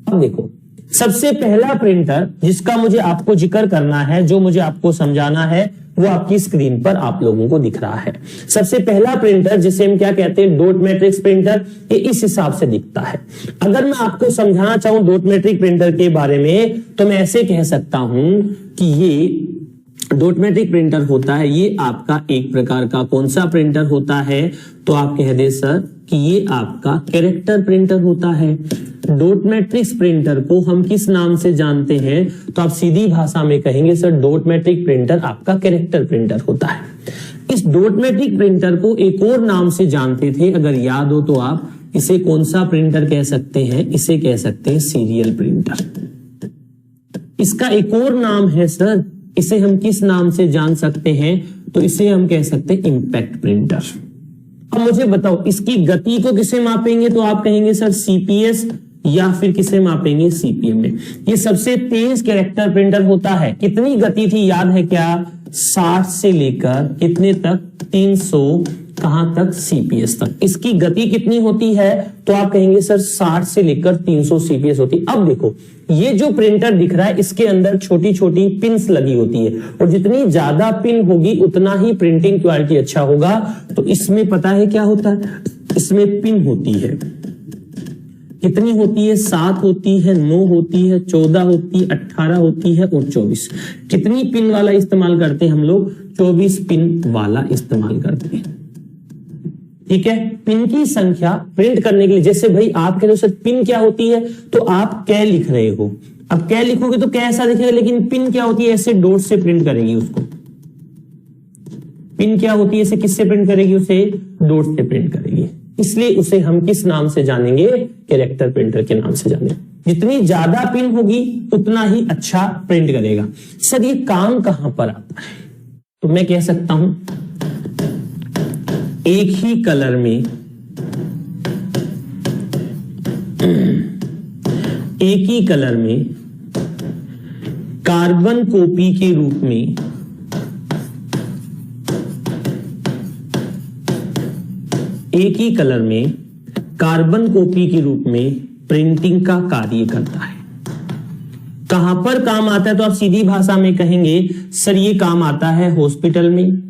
अब देखो सबसे पहला प्रिंटर जिसका मुझे आपको जिक्र करना है, जो मुझे आपको समझाना है, वो आपकी स्क्रीन पर आप लोगों को दिख रहा है। सबसे पहला प्रिंटर जिसे हम क्या कहते हैं? Dot matrix printer. ये इस हिसाब से दिखता है। अगर मैं आपको समझाना चाहूं डॉट मैट्रिक प्रिंटर के बारे में तो मैं ऐसे कह सकता हूं कि ये डॉट मैट्रिक प्रिंटर होता है, ये आपका एक प्रकार का कौन सा प्रिंटर होता है? तो आप कह दे सर कि ये आपका कैरेक्टर प्रिंटर होता है। डॉट मैट्रिक्स प्रिंटर को हम किस नाम से जानते हैं? तो आप सीधी भाषा में कहेंगे सर डॉट मैट्रिक प्रिंटर आपका कैरेक्टर प्रिंटर होता है। इस डॉट मैट्रिक प्रिंटर को एक और नाम से जानते थे, अगर याद हो तो आप इसे कौन सा प्रिंटर कह सकते हैं? इसे कह सकते हैं सीरियल प्रिंटर। इसका एक और नाम है सर, इसे हम किस नाम से जान सकते हैं? तो इसे हम कह सकते हैं इंपैक्ट प्रिंटर। अब मुझे बताओ इसकी गति को किसे मापेंगे? तो आप कहेंगे सर सीपीएस, या फिर किसे मापेंगे? सीपीएम में। ये सबसे तेज कैरेक्टर प्रिंटर होता है। कितनी गति थी याद है क्या? 60 से लेकर कितने तक? 300 कहां तक? सीपीएस तक। इसकी गति कितनी होती है? तो आप कहेंगे सर 60 से लेकर 300 सीपीएस होती। अब देखो ये जो प्रिंटर दिख रहा है इसके अंदर छोटी छोटी पिन्स लगी होती है, और जितनी ज्यादा पिन होगी उतना ही प्रिंटिंग क्वालिटी अच्छा होगा। तो इसमें पता है क्या होता है? इसमें पिन होती है, कितनी होती है? 7 होती है, 9 होती है, 14 होती है, 18 होती है और 24। कितनी पिन वाला इस्तेमाल करते हैं हम लोग? 24 पिन वाला इस्तेमाल करते हैं। ठीक है, पिन की संख्या प्रिंट करने के लिए, जैसे भाई आप कह रहे हो सर पिन क्या होती है, तो आप कै लिख रहे हो। अब कै लिखोगे तो कैसा दिखेगा, लेकिन पिन क्या होती है? ऐसे डॉट से प्रिंट करेगी उसको। पिन क्या होती है? इसे किससे प्रिंट करेगी? उसे डॉट से प्रिंट करेगी। इसलिए उसे हम किस नाम से जानेंगे? कैरेक्टर प्रिंटर के नाम से जानेंगे। जितनी ज्यादा पिन होगी उतना ही अच्छा प्रिंट करेगा। सर ये काम कहां पर आता है? तो मैं कह सकता हूं एक ही कलर में कार्बन कॉपी के रूप में प्रिंटिंग का कार्य करता है। कहां पर काम आता है? तो आप सीधी भाषा में कहेंगे सर ये काम आता है हॉस्पिटल में,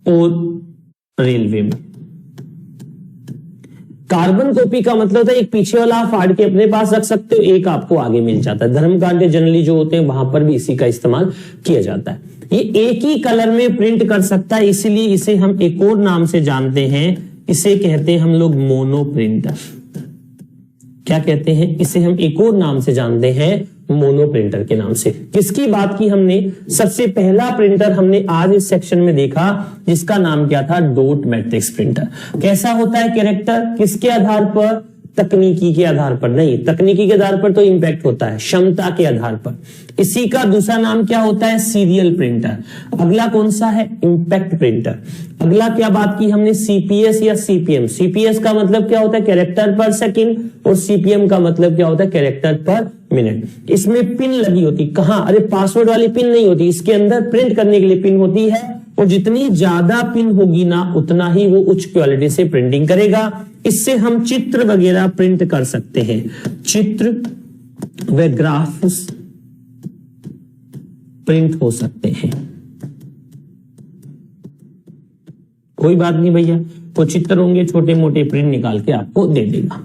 और रेलवे में। कार्बन कॉपी का मतलब होता है एक पीछे वाला आप फाड़ के अपने पास रख सकते हो, एक आपको आगे मिल जाता है। धर्म कांड जनरली जो होते हैं वहां पर भी इसी का इस्तेमाल किया जाता है। ये एक ही कलर में प्रिंट कर सकता है, इसलिए इसे हम एक और नाम से जानते हैं, इसे कहते हैं हम लोग मोनो प्रिंटर। क्या कहते हैं? इसे हम एक और नाम से जानते हैं, मोनो प्रिंटर के नाम से। किसकी बात की हमने? सबसे पहला प्रिंटर हमने आज इस सेक्शन में देखा जिसका नाम क्या था? Dot matrix printer. कैसा होता है कैरेक्टर? किसके आधार पर? तकनीकी के आधार पर नहीं, तकनीकी के आधार पर तो इंपैक्ट होता है, क्षमता के आधार पर। इसी का दूसरा नाम क्या होता है? Serial printer. अगला कौन सा है? Impact printer. अगला क्या बात की हमने? सीपीएस या सीपीएम। सीपीएस का मतलब क्या होता है? कैरेक्टर पर सेकंड, और सीपीएम का मतलब क्या होता है? कैरेक्टर पर मिनट। इसमें पिन लगी होती, कहां? अरे पासवर्ड वाली पिन नहीं होती, इसके अंदर प्रिंट करने के लिए पिन होती है, और जितनी ज्यादा पिन होगी ना उतना ही वो उच्च क्वालिटी से प्रिंटिंग करेगा। इससे हम चित्र वगैरह प्रिंट कर सकते हैं, चित्र व ग्राफ्स प्रिंट हो सकते हैं। कोई बात नहीं भैया, वो चित्र होंगे छोटे मोटे, प्रिंट निकाल के आपको दे देगा।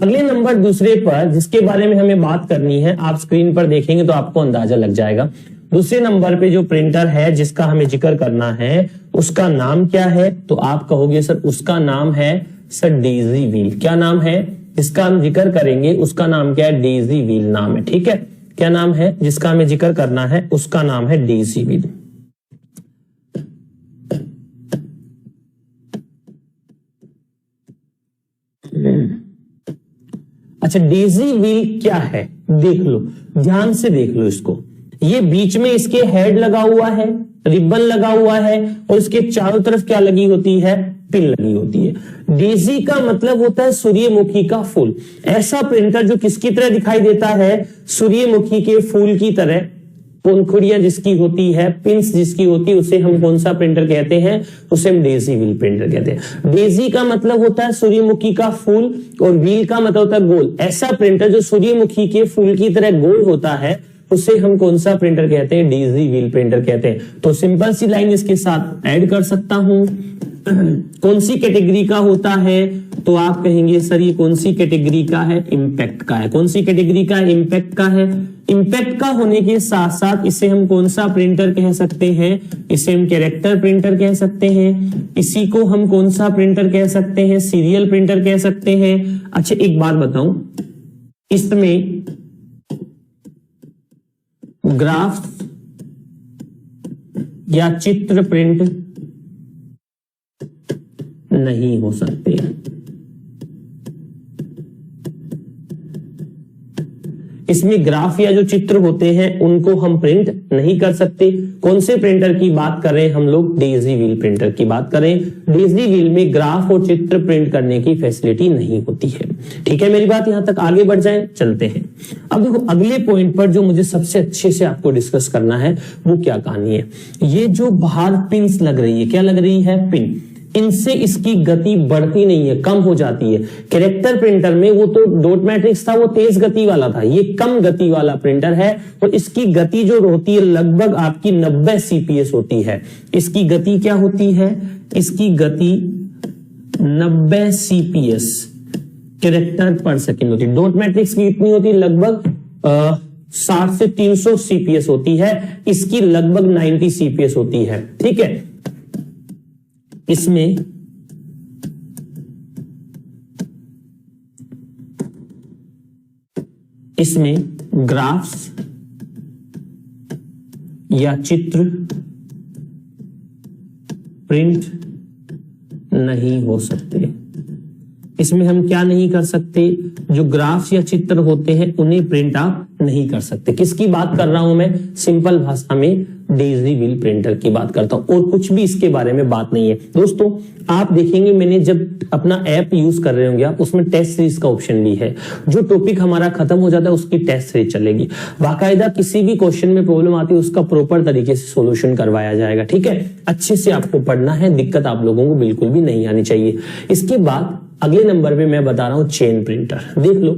अगले नंबर दूसरे पर जिसके बारे में हमें बात करनी है, आप स्क्रीन पर देखेंगे तो आपको अंदाजा लग जाएगा। दूसरे नंबर पे जो प्रिंटर है जिसका हमें जिक्र करना है उसका नाम क्या है? तो आप कहोगे सर उसका नाम है सर डेजी व्हील। क्या नाम है जिसका हम जिक्र करेंगे? उसका नाम क्या है? डेजी व्हील नाम है। ठीक है, क्या नाम है जिसका हमें जिक्र करना है? उसका नाम है डेजी व्हील। अच्छा, डेजी व्हील क्या है? देख लो, ध्यान से देख लो इसको। ये बीच में इसके हेड लगा हुआ है, रिबन लगा हुआ है, और इसके चारों तरफ क्या लगी होती है? पिन लगी होती है। डेजी का मतलब होता है सूर्यमुखी का फूल। ऐसा प्रिंटर जो किसकी तरह दिखाई देता है? सूर्यमुखी के फूल की तरह। पंखुड़ियां जिसकी होती है, पिंस जिसकी होती है, उसे हम कौन सा प्रिंटर कहते हैं? उसे हम डेजी व्हील प्रिंटर कहते हैं। डेजी का मतलब होता है सूर्यमुखी का फूल, और व्हील का मतलब होता है गोल। ऐसा प्रिंटर जो सूर्यमुखी के फूल की तरह गोल होता है उसे हम कौन सा प्रिंटर कहते हैं? डेजी व्हील प्रिंटर कहते हैं। तो सिंपल सी लाइन इसके साथ ऐड कर सकता हूं। कौन सी कैटेगरी का होता है? तो आप कहेंगे सर ये कौन सी कैटेगरी का है? इंपैक्ट का है। कौन सी कैटेगरी का है? इंपैक्ट का है। इंपैक्ट का होने के साथ साथ इसे हम कौन सा प्रिंटर कह सकते हैं? इसे हम कैरेक्टर प्रिंटर कह सकते हैं। इसी को हम कौन सा प्रिंटर कह सकते हैं? सीरियल प्रिंटर कह सकते हैं। अच्छा एक बात बताऊं, इसमें ग्राफ या चित्र प्रिंट नहीं हो सकते। इसमें ग्राफ या जो चित्र होते हैं उनको हम प्रिंट नहीं कर सकते। कौन से प्रिंटर की बात कर रहे हैं हम लोग? डेजी व्हील प्रिंटर की बात करें। डेजी व्हील में ग्राफ और चित्र प्रिंट करने की फैसिलिटी नहीं होती है। ठीक है, मेरी बात यहां तक, आगे बढ़ जाएं, चलते हैं। अब देखो अगले पॉइंट पर जो मुझे सबसे अच्छे से आपको डिस्कस करना है वो क्या कहानी है। ये जो बाहर पिंस लग रही है, क्या लग रही है? पिन। इनसे इसकी गति बढ़ती नहीं है, कम हो जाती है। कैरेक्टर प्रिंटर में वो तो डॉट मैट्रिक्स था, वो तेज गति वाला था, ये कम गति वाला प्रिंटर है, और इसकी गति जो होती है लगभग आपकी 90 सीपीएस होती है। इसकी गति क्या होती है? इसकी गति 90 सीपीएस कैरेक्टर पर सेकंड होती है। डॉट मैट्रिक्स की कितनी होती है? लगभग 60 से 300 सीपीएस होती है। इसकी लगभग 90 सीपीएस होती है। ठीक है, इसमें ग्राफ्स या चित्र प्रिंट नहीं हो सकते। इसमें हम क्या नहीं कर सकते? जो ग्राफ्स या चित्र होते हैं उन्हें प्रिंट आप नहीं कर सकते। किसकी बात कर रहा हूं मैं? सिंपल भाषा में डेजी व्हील प्रिंटर की बात करता हूं, और कुछ भी इसके बारे में बात नहीं है। दोस्तों आप देखेंगे मैंने जब अपना ऐप यूज कर रहे होंगे आप, उसमें टेस्ट सीरीज का ऑप्शन भी है। जो टॉपिक हमारा खत्म हो जाता है उसकी टेस्ट सीरीज चलेगी। बाकायदा किसी भी क्वेश्चन में प्रॉब्लम आती है उसका प्रॉपर तरीके से सोल्यूशन करवाया जाएगा। ठीक है, अच्छे से आपको पढ़ना है, दिक्कत आप लोगों को बिल्कुल भी नहीं आनी चाहिए। इसके बाद अगले नंबर पे मैं बता रहा हूं चेन प्रिंटर। देख लो,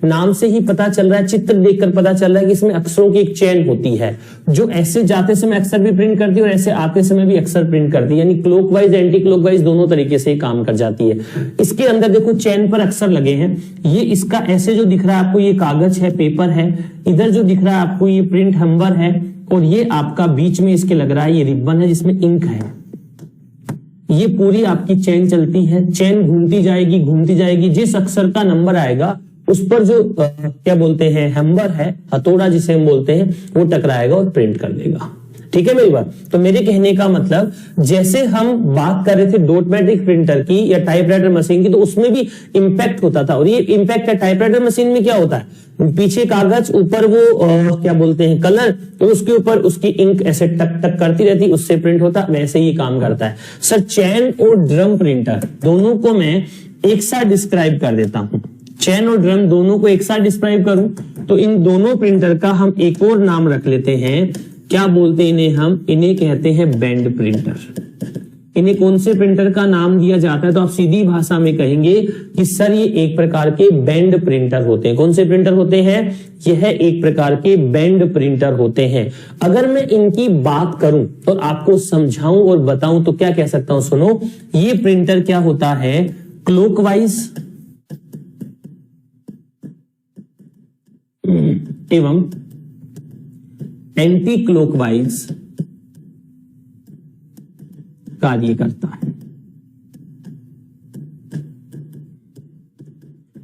नाम से ही पता चल रहा है, चित्र देखकर पता चल रहा है कि इसमें अक्षरों की एक चेन होती है जो ऐसे जाते समय अक्षर भी प्रिंट करती है और ऐसे आते समय भी अक्षर प्रिंट करती है, यानी क्लॉकवाइज एंटी क्लॉकवाइज दोनों तरीके से काम कर जाती है। इसके अंदर देखो चेन पर अक्षर लगे हैं। ये इसका ऐसे जो दिख रहा है आपको, ये कागज है, पेपर है। इधर जो दिख रहा है आपको ये प्रिंट हैम्बर है, और ये आपका बीच में इसके लग रहा है ये रिबन है जिसमें इंक है। ये पूरी आपकी चेन चलती है, चेन घूमती जाएगी। जिस अक्षर का नंबर आएगा उस पर जो क्या बोलते हैं हैम्बर है, हथौड़ा जिसे हम बोलते हैं, वो टकराएगा और प्रिंट कर देगा। ठीक है मेरी बात। तो मेरे कहने का मतलब जैसे हम बात कर रहे थे डॉटमेटिक प्रिंटर की या टाइपराइटर मशीन की, तो उसमें भी इंपैक्ट होता था। और ये इंपैक्ट है टाइपराइटर मशीन में क्या होता है, पीछे कागज, ऊपर वो क्या बोलते हैं कलर, तो उसके ऊपर उसकी इंक ऐसे टक टक करती रहती, उससे प्रिंट होता। वैसे ही काम करता है सर चैन और ड्रम प्रिंटर, दोनों को मैं एक साथ डिस्क्राइब कर देता हूं। चैन और ड्रम दोनों को एक साथ डिस्क्राइब करूं तो इन दोनों प्रिंटर का हम एक और नाम रख लेते हैं। क्या बोलते हैं इन्हें, हम इन्हें कहते हैं बैंड प्रिंटर। इन्हें कौन से प्रिंटर का नाम दिया जाता है, तो आप सीधी भाषा में कहेंगे कि सर ये एक प्रकार के बैंड प्रिंटर होते हैं। कौन से प्रिंटर होते हैं, यह एक प्रकार के बैंड प्रिंटर होते हैं। अगर मैं इनकी बात करूं और आपको समझाऊं और बताऊं तो क्या कह सकता हूं, सुनो। ये प्रिंटर क्या होता है, क्लॉकवाइज एवं एंटी क्लॉकवाइज कार्य करता है।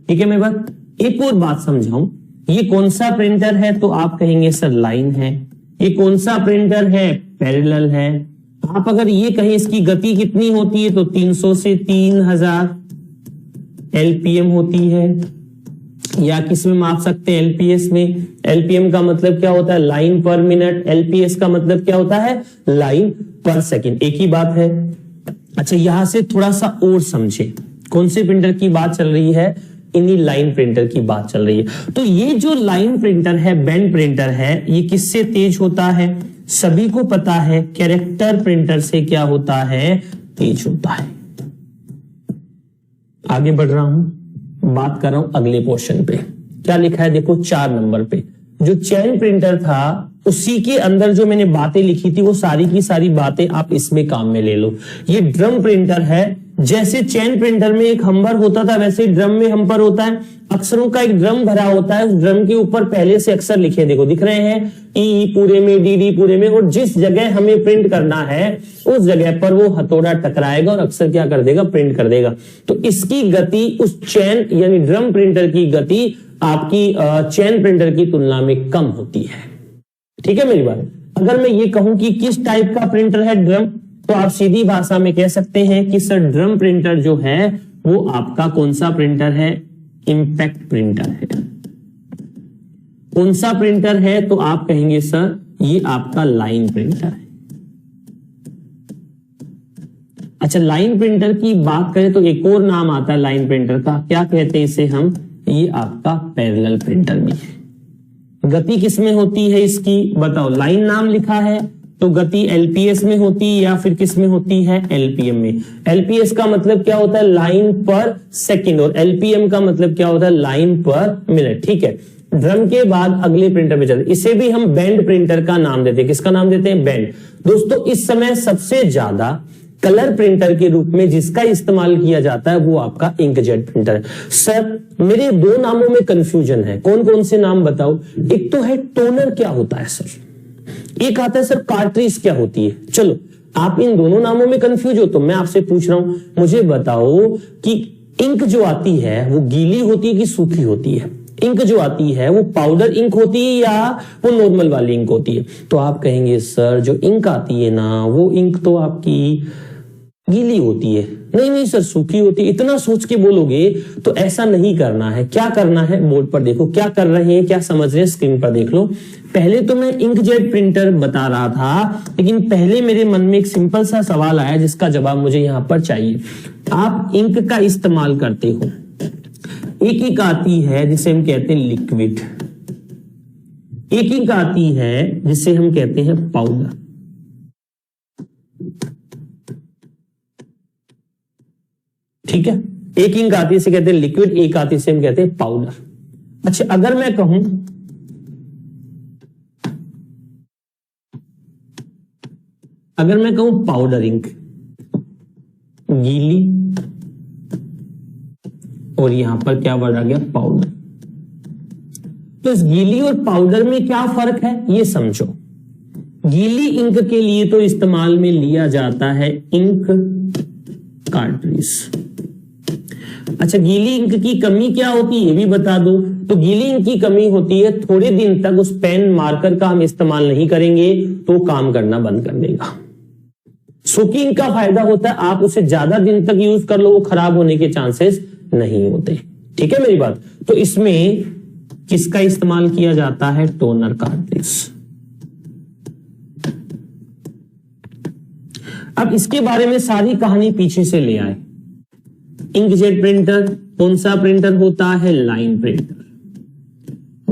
ठीक है मेरी बात। एक और बात समझाऊं, ये कौन सा प्रिंटर है, तो आप कहेंगे सर लाइन है। ये कौन सा प्रिंटर है, पैरेलल है। आप अगर ये कहें इसकी गति कितनी होती है, तो 300 से 3000 एलपीएम होती है, या किस में माप सकते हैं, एलपीएस में। एलपीएम का मतलब क्या होता है, लाइन पर मिनट। एलपीएस का मतलब क्या होता है, लाइन पर सेकंड, एक ही बात है। अच्छा यहां से थोड़ा सा और समझे, कौन से प्रिंटर की बात चल रही है, इन्हीं लाइन प्रिंटर की बात चल रही है। तो ये जो लाइन प्रिंटर है, बैंड प्रिंटर है, ये किससे तेज होता है, सभी को पता है, कैरेक्टर प्रिंटर से क्या होता है, तेज होता है। आगे बढ़ रहा हूं, बात कर रहा हूं अगले क्वेश्चन पे। क्या लिखा है देखो 4 नंबर पे, जो चैन प्रिंटर था उसी के अंदर जो मैंने बातें लिखी थी वो सारी की सारी बातें आप इसमें काम में ले लो। ये ड्रम प्रिंटर है, जैसे चैन प्रिंटर में एक हम्पर होता था वैसे ड्रम में हम्पर होता है। अक्षरों का एक ड्रम भरा होता है, उस ड्रम के ऊपर पहले से अक्षर लिखे, देखो दिख रहे हैं, ई पूरे में, डी डी पूरे में, और जिस जगह हमें प्रिंट करना है उस जगह पर वो हथौड़ा टकराएगा और अक्षर क्या कर देगा, प्रिंट कर देगा। तो इसकी गति उस चैन यानी ड्रम प्रिंटर की गति आपकी चैन प्रिंटर की तुलना में कम होती है। ठीक है मेरी बात। अगर मैं ये कहूं कि किस टाइप का प्रिंटर है ड्रम, तो आप सीधी भाषा में कह सकते हैं कि सर ड्रम प्रिंटर जो है वो आपका कौन सा प्रिंटर है, इंपैक्ट प्रिंटर है। कौन सा प्रिंटर है, तो आप कहेंगे सर ये आपका लाइन प्रिंटर है। अच्छा लाइन प्रिंटर की बात करें तो एक और नाम आता है लाइन प्रिंटर का, क्या कहते हैं इसे हम, ये आपका पैरेलल प्रिंटर भी है। गति किसमें होती है इसकी, बताओ। लाइन नाम लिखा है तो गति एलपीएस में होती है या फिर किस में होती है, एलपीएम में। एलपीएस का मतलब क्या होता है, लाइन पर सेकंड, और एलपीएम का मतलब क्या होता है, लाइन पर मिनट। ठीक है। ड्रम के बाद अगले प्रिंटर में चलते, इसे भी हम बैंड प्रिंटर का नाम देते हैं। किसका नाम देते हैं, बैंड। दोस्तों इस समय सबसे ज्यादा कलर प्रिंटर के रूप में जिसका इस्तेमाल किया जाता है वो आपका इंकजेट प्रिंटर है। सर मेरे 2 नामों में कंफ्यूजन है, कौन कौन से नाम बताओ। एक तो है टोनर, क्या होता है सर, एक आता है सर कार्ट्रिज क्या होती है। चलो आप इन दोनों नामों में कंफ्यूज हो तो मैं आपसे पूछ रहा हूं, मुझे बताओ कि इंक जो आती है वो गीली होती है कि सूखी होती है। इंक जो आती है वो पाउडर इंक होती है या वो नॉर्मल वाली इंक होती है। तो आप कहेंगे सर जो इंक आती है ना वो इंक तो आपकी गीली होती है। नहीं नहीं सर सूखी होती है। इतना सोच के बोलोगे तो ऐसा नहीं करना है। क्या करना है, बोर्ड पर देखो क्या कर रहे हैं, क्या समझ रहे हैं, स्क्रीन पर देख लो। पहले तो मैं इंकजेट प्रिंटर बता रहा था, लेकिन पहले मेरे मन में एक सिंपल सा सवाल आया जिसका जवाब मुझे यहां पर चाहिए। आप इंक का इस्तेमाल करते हो, एक इंक आती है जिसे हम कहते हैं लिक्विड, एक इंक आती है जिसे हम कहते हैं पाउडर। ठीक है, एक इंक आती है इसे कहते हैं लिक्विड, एक आती है इसे हम कहते हैं पाउडर। अच्छा अगर मैं कहूं पाउडर इंक गीली, और यहां पर क्या वर्ड आ गया, पाउडर। तो इस गीली और पाउडर में क्या फर्क है ये समझो। गीली इंक के लिए तो इस्तेमाल में लिया जाता है इंक कार्ट्रिज, अच्छा, गीली इंक की कमी क्या होती है ये भी बता दो। तो गीली इंक की कमी होती है थोड़े दिन तक उस पेन मार्कर का हम इस्तेमाल नहीं करेंगे तो काम करना बंद कर देगा। सूखी इंक का फायदा होता है आप उसे ज्यादा दिन तक यूज कर लो, वो खराब होने के चांसेस नहीं होते। ठीक है मेरी बात। तो इसमें किसका इस्तेमाल किया जाता है? Toner cartridge. अब इसके बारे में सारी कहानी पीछे से ले आए। इंकजेट प्रिंटर कौन सा प्रिंटर होता है? Line printer.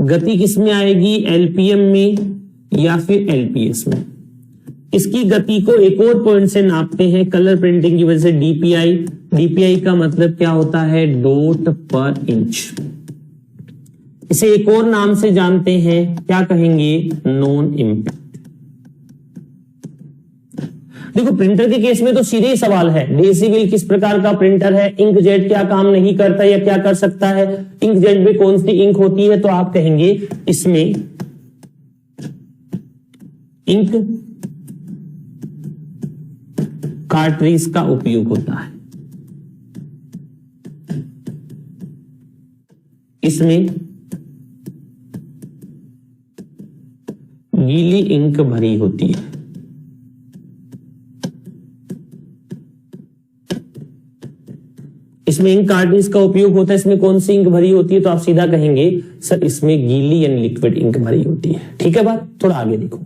गति किसमें आएगी? एलपीएम में या फिर एलपीएस में। इसकी गति को एक और पॉइंट से नापते हैं कलर प्रिंटिंग की वजह से, डीपीआई। डीपीआई का मतलब क्या होता है? डॉट पर इंच। इसे एक और नाम से जानते हैं, क्या कहेंगे? Non impact. देखो प्रिंटर के केस में तो सीधे ही सवाल है, डेसिबल किस प्रकार का प्रिंटर है, इंकजेट क्या काम नहीं करता या क्या कर सकता है, इंकजेट में कौन सी इंक होती है? तो आप कहेंगे इसमें इंक कार्ट्रिज का उपयोग होता है। इसमें गीली इंक भरी होती है। इसमें इंक कार्ट्रिज का उपयोग होता है। इसमें कौन सी इंक भरी होती है? तो आप सीधा कहेंगे सर इसमें गीली एंड लिक्विड इंक भरी होती है। ठीक है बात। थोड़ा आगे देखो।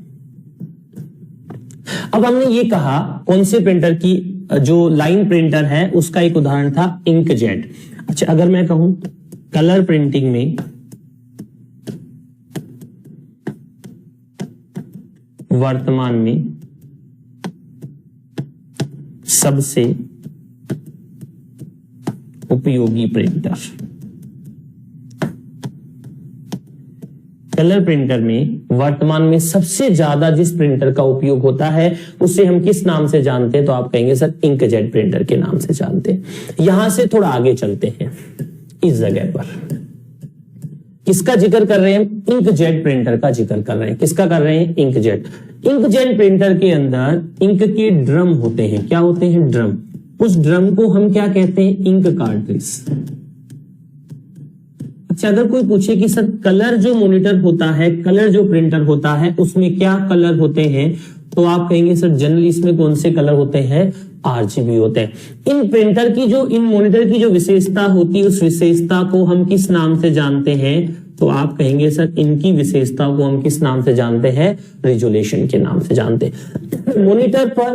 अब हमने ये कहा कौन से प्रिंटर की, जो लाइन प्रिंटर है उसका एक उदाहरण था इंकजेट। अच्छा, अगर मैं कहूं कलर प्रिंटिंग में वर्तमान में सबसे उपयोगी प्रिंटर, कलर प्रिंटर में वर्तमान में सबसे ज्यादा जिस प्रिंटर का उपयोग होता है उसे हम किस नाम से जानते हैं? तो आप कहेंगे सर इंकजेट प्रिंटर के नाम से जानते हैं। यहां से थोड़ा आगे चलते हैं। इस जगह पर किसका जिक्र कर रहे हैं? इंकजेट प्रिंटर का जिक्र कर रहे हैं। किसका कर रहे हैं? इंकजेट। इंकजेट प्रिंटर के अंदर इंक के ड्रम होते हैं। क्या होते हैं? ड्रम। उस ड्रम को हम क्या कहते हैं? Ink cartridge. अच्छा, अगर कोई पूछे कि सर कलर जो मॉनिटर होता है, कलर जो प्रिंटर होता है उसमें क्या कलर होते हैं? तो आप कहेंगे सर जनरली इसमें कौन से कलर होते हैं? आरजीबी होते हैं। इन प्रिंटर की जो, इन मॉनिटर की जो विशेषता होती है उस विशेषता को हम किस नाम से जानते हैं? तो आप कहेंगे सर इनकी विशेषता को हम किस नाम से जानते हैं? रेजोल्यूशन के नाम से जानते हैं। मॉनिटर पर,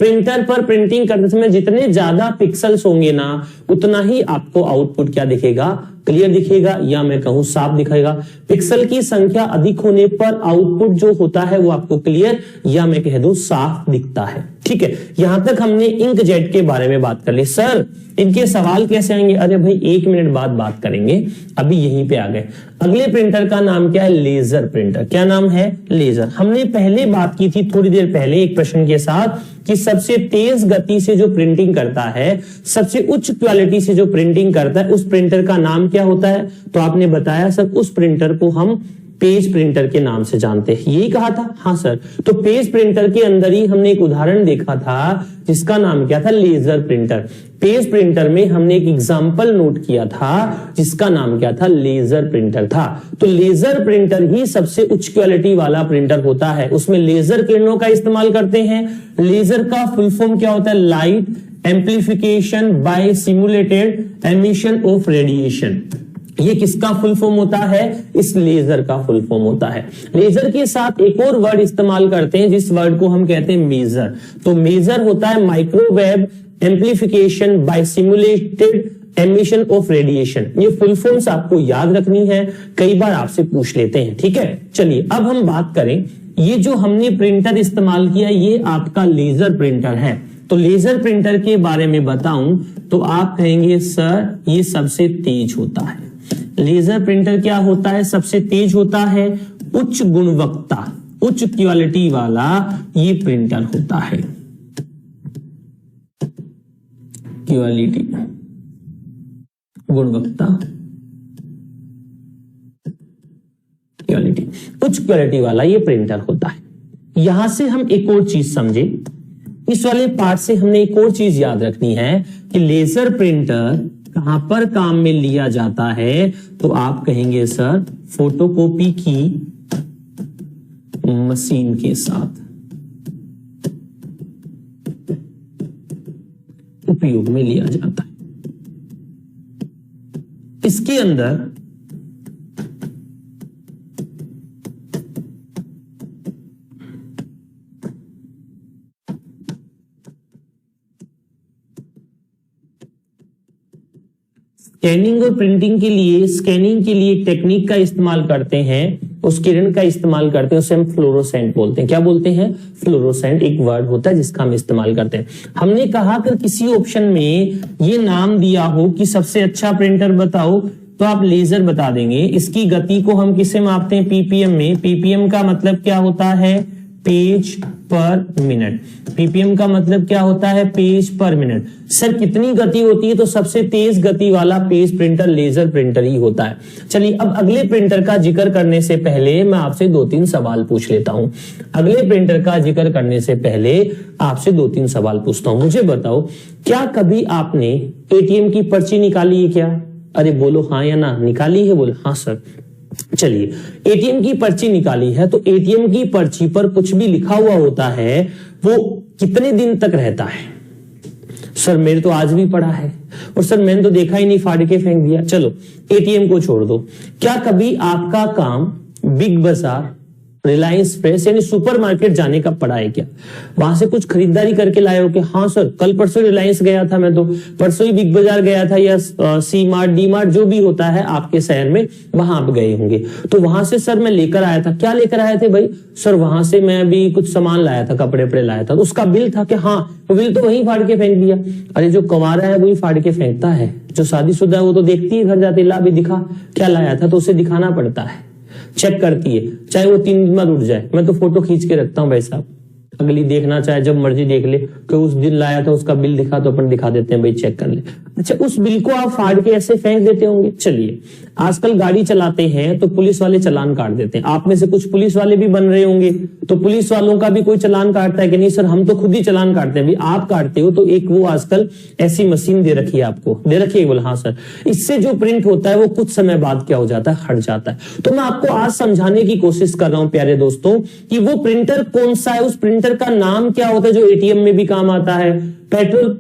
प्रिंटर पर प्रिंटिंग करते समय जितने ज्यादा पिक्सल्स होंगे ना उतना ही आपको आउटपुट क्या दिखेगा? क्लियर दिखेगा, या मैं कहूं साफ दिखेगा। पिक्सल की संख्या अधिक होने पर आउटपुट जो होता है वो आपको क्लियर, या मैं कह दूं साफ दिखता है। ठीक है, यहां तक हमने इंकजेट के बारे में बात कर ली। सर इनके सवाल कैसे आएंगे? अरे भाई 1 मिनट बाद बात करेंगे, अभी यहीं पे आ गए। अगले प्रिंटर का नाम क्या है? Laser printer. क्या नाम है? लेजर। हमने पहले बात की थी थोड़ी देर पहले एक प्रश्न के साथ कि सबसे तेज गति से जो प्रिंटिंग करता है, सबसे उच्च क्वालिटी से जो प्रिंटिंग करता है उस प्रिंटर का नाम क्या होता है? तो आपने बताया सर उस प्रिंटर को हम पेज प्रिंटर के नाम से जानते हैं। यही कहा था? हाँ सर। तो पेज प्रिंटर के अंदर ही हमने एक उदाहरण देखा था जिसका नाम क्या था? Laser printer. पेज प्रिंटर में हमने एक एग्जांपल नोट किया था जिसका नाम क्या था? लेजर प्रिंटर था। तो लेजर प्रिंटर ही सबसे उच्च क्वालिटी वाला प्रिंटर होता है। उसमें लेजर किरणों का इस्तेमाल करते हैं। लेजर का फुल फॉर्म क्या होता है? Light amplification by simulated emission of radiation. ये किसका फुल फॉर्म होता है? इस लेजर का फुल फॉर्म होता है। लेजर के साथ एक और वर्ड इस्तेमाल करते हैं जिस वर्ड को हम कहते हैं मेजर। तो मेजर होता है microwave amplification by simulated emission of radiation. ये फुल फॉर्म्स आपको याद रखनी है, कई बार आपसे पूछ लेते हैं। ठीक है, चलिए अब हम बात करें, ये जो हमने प्रिंटर इस्तेमाल किया ये आपका लेजर प्रिंटर है। तो लेजर प्रिंटर के बारे में बताऊं तो आप कहेंगे सर ये सबसे तेज होता है। लेजर प्रिंटर क्या होता है? सबसे तेज होता है, उच्च गुणवत्ता, उच्च क्वालिटी वाला ये प्रिंटर होता है। क्वालिटी, गुणवत्ता, क्वालिटी, उच्च क्वालिटी वाला ये प्रिंटर होता है। यहां से हम एक और चीज समझे, इस वाले पार्ट से हमने एक और चीज याद रखनी है कि लेजर प्रिंटर कहां पर काम में लिया जाता है, तो आप कहेंगे सर फोटोकॉपी की मशीन के साथ उपयोग में लिया जाता है। इसके अंदर स्कैनिंग और प्रिंटिंग के लिए, स्कैनिंग के लिए टेक्निक का इस्तेमाल करते हैं, उस किरण का इस्तेमाल करते हैं, उसे हम फ्लोरोसेंट बोलते हैं। क्या बोलते हैं? फ्लोरोसेंट एक वर्ड होता है जिसका हम इस्तेमाल करते हैं। हमने कहा कि किसी ऑप्शन में ये नाम दिया हो कि सबसे अच्छा प्रिंटर बताओ, तो आप लेजर बता देंगे। इसकी गति को हम किसे मापते हैं? पीपीएम में। पीपीएम का मतलब क्या होता है? पेज पर मिनट। पीपीएम का मतलब क्या होता है? पेज पर मिनट। सर कितनी गति होती है? तो सबसे तेज गति वाला पेज प्रिंटर लेजर प्रिंटर ही होता है। चलिए अब अगले प्रिंटर का जिक्र करने से पहले मैं आपसे 2-3 सवाल पूछ लेता हूं। अगले प्रिंटर का जिक्र करने से पहले आपसे 2-3 सवाल पूछता हूं। मुझे बताओ, क्या कभी आपने एटीएम की पर्ची निकाली है क्या? अरे बोलो हाँ या ना। निकाली है? बोलो हाँ सर। चलिए, एटीएम की पर्ची निकाली है, तो एटीएम की पर्ची पर कुछ भी लिखा हुआ होता है, वो कितने दिन तक रहता है? सर मेरे तो आज भी पड़ा है, और सर मैंने तो देखा ही नहीं, फाड़ के फेंक दिया। चलो एटीएम को छोड़ दो। क्या कभी आपका काम बिग बाजार, रिलायंस फ्रेश यानी सुपरमार्केट जाने का पड़ा है क्या? वहां से कुछ खरीदारी करके लाए हो कि हाँ सर कल परसों रिलायंस गया था, मैं तो परसों ही बिग बाजार गया था, या सी मार्ट, डी मार्ट जो भी होता है आपके शहर में, वहां आप गए होंगे। तो वहां से सर मैं लेकर आया था। क्या लेकर आए थे भाई? सर वहां से मैं भी कुछ सामान लाया था, कपड़े वपड़े लाया था। उसका बिल था कि हाँ, वो बिल तो वहीं फाड़ के फेंक दिया। अरे जो कमा रहा है वही फाड़ के फेंकता है, जो शादीशुदा है वो तो देखती है, घर जाती, ला भी दिखा क्या लाया था, तो उसे दिखाना पड़ता है, चेक करती है, चाहे वो 3 दिन बाद उठ जाए। मैं तो फोटो खींच के रखता हूं भाई साहब, अगली देखना चाहे जब मर्जी देख ले कि उस दिन लाया था, उसका बिल दिखा तो अपन दिखा देते हैं भाई, चेक कर ले। अच्छा, उस बिल को आप फाड़ के ऐसे फेंक देते होंगे। चलिए, आजकल गाड़ी चलाते हैं तो पुलिस वाले चालान काट देते हैं। आप में से कुछ पुलिस वाले भी बन रहे होंगे, तो पुलिस वालों का भी कोई चालान काटता है कि नहीं? सर हम तो खुद ही चालान काटते हैं। भाई आप काटते हो तो एक वो आजकल ऐसी मशीन दे रखी है, आपको दे रखी है। बोला हाँ सर। इससे जो प्रिंट होता है वो कुछ समय बाद क्या हो जाता है? हट जाता है। तो मैं आपको आज समझाने की कोशिश कर रहा हूं प्यारे दोस्तों कि वो प्रिंटर कौन सा है, उस प्रिंटर का नाम क्या होता है, जो एटीएम में भी काम आता है, पेट्रोल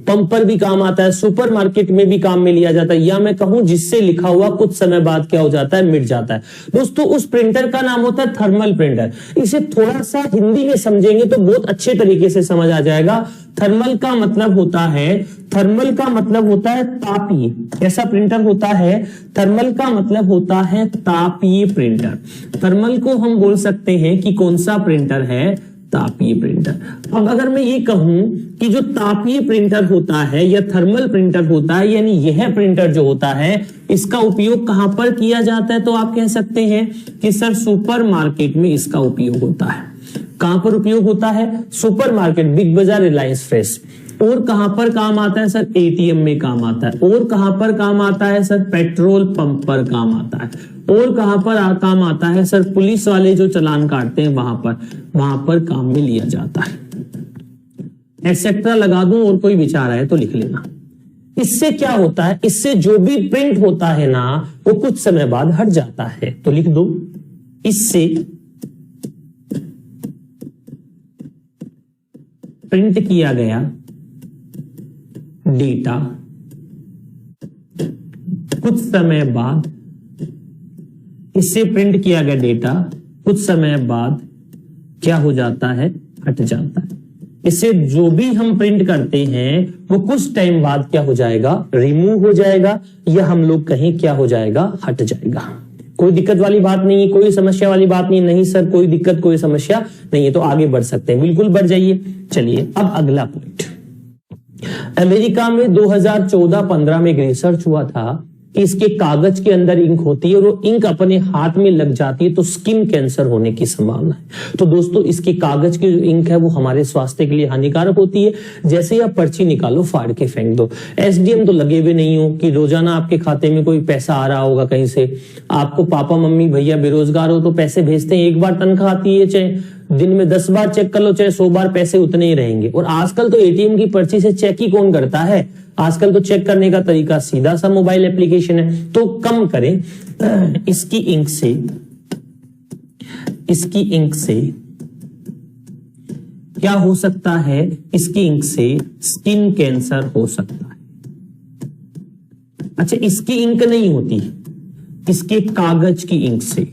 पंप पर भी काम आता है, सुपरमार्केट में भी काम में लिया जाता है, या मैं कहूं जिससे लिखा हुआ कुछ समय बाद क्या हो जाता है? मिट जाता है। दोस्तों उस प्रिंटर का नाम होता है थर्मल प्रिंटर। इसे थोड़ा सा हिंदी में समझेंगे तो बहुत अच्छे तरीके से समझ आ जाएगा। थर्मल का मतलब होता है, थर्मल का मतलब होता है तापीय। कैसा प्रिंटर होता है? थर्मल का मतलब होता है तापीय प्रिंटर। थर्मल को हम बोल सकते हैं कि कौन सा प्रिंटर है? तापीय प्रिंटर। अब अगर मैं ये कहूं कि जो तापीय प्रिंटर होता है या थर्मल प्रिंटर होता है, यानी यह प्रिंटर जो होता है, इसका उपयोग कहां पर किया जाता है, तो आप कह सकते हैं कि सर सुपरमार्केट में इसका उपयोग होता है। कहां पर उपयोग होता है? सुपरमार्केट, बिग बाजार, रिलायंस फ्रेश। और कहां पर काम आता है सर? एटीएम में काम आता है। और कहां पर काम आता है सर? पेट्रोल पंप पर काम आता है। और कहां पर काम आता है सर? पुलिस वाले जो चालान काटते हैं वहां पर काम में लिया जाता है। एक्सेट्रा लगा दूं और कोई विचार आए तो लिख लेना। इससे क्या होता है? इससे जो भी प्रिंट होता है ना, वो कुछ समय बाद हट जाता है। तो लिख दो, इससे प्रिंट किया गया डेटा कुछ समय बाद, इससे प्रिंट किया गया डेटा कुछ समय बाद क्या हो जाता है? हट जाता है। इससे जो भी हम प्रिंट करते हैं वो कुछ टाइम बाद क्या हो जाएगा? रिमूव हो जाएगा, या हम लोग कहें क्या हो जाएगा? हट जाएगा। कोई दिक्कत वाली बात नहीं है, कोई समस्या वाली बात नहीं। नहीं सर कोई दिक्कत, कोई समस्या नहीं है, तो आगे बढ़ सकते हैं, बिल्कुल बढ़ जाइए। चलिए अब अगला पॉइंट। अमेरिका में 2014-15 में एक रिसर्च हुआ था कि इसके कागज के अंदर इंक होती है और वो इंक अपने हाथ में लग जाती है तो स्किन कैंसर होने की संभावना है। तो दोस्तों इसके कागज की जो इंक है वो हमारे स्वास्थ्य के लिए हानिकारक होती है। जैसे ही आप पर्ची निकालो फाड़ के फेंक दो। एसडीएम तो लगे हुए नहीं हो कि रोजाना आपके खाते में कोई पैसा आ रहा होगा कहीं से। आपको पापा मम्मी भैया बेरोजगार हो तो पैसे भेजते हैं, एक बार तनख्वाह आती है, चाहे दिन में 10 बार चेक कर लो चाहे 100 बार, पैसे उतने ही रहेंगे। और आजकल तो एटीएम की पर्ची से चेक ही कौन करता है, आजकल तो चेक करने का तरीका सीधा सा मोबाइल एप्लीकेशन है। तो कम करें, इसकी इंक से क्या हो सकता है, इसकी इंक से स्किन कैंसर हो सकता है। अच्छा, इसकी इंक नहीं होती, इसके कागज की इंक से।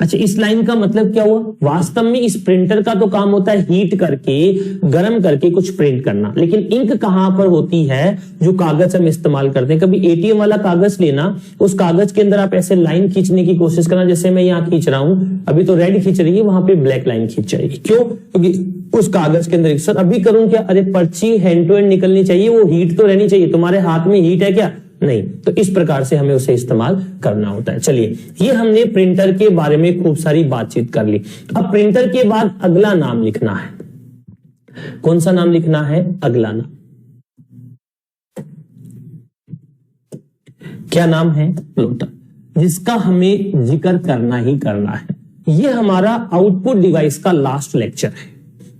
अच्छा, इस लाइन का मतलब क्या हुआ, वास्तव में इस प्रिंटर का तो काम होता है हीट करके, गर्म करके कुछ प्रिंट करना, लेकिन इंक कहां पर होती है, जो कागज हम इस्तेमाल करते हैं। कभी एटीएम वाला कागज लेना, उस कागज के अंदर आप ऐसे लाइन खींचने की कोशिश करना, जैसे मैं यहां खींच रहा हूं, अभी तो रेड खींच रही है, वहां पे ब्लैक लाइन खींच जाएगी। क्यों? क्योंकि उस कागज के अंदर, सर अभी करूं क्या, अरे पर्ची हैंड टू हैंड निकलनी चाहिए, वो हीट तो रहनी चाहिए। तुम्हारे हाथ में हीट है क्या? नहीं। तो इस प्रकार से हमें उसे इस्तेमाल करना होता है। चलिए, ये हमने प्रिंटर के बारे में खूब सारी बातचीत कर ली। अब प्रिंटर के बाद अगला नाम लिखना है। कौन सा नाम लिखना है? अगला नाम। क्या नाम है? प्लॉटर, जिसका हमें जिक्र करना ही करना है। यह हमारा आउटपुट डिवाइस का लास्ट लेक्चर है,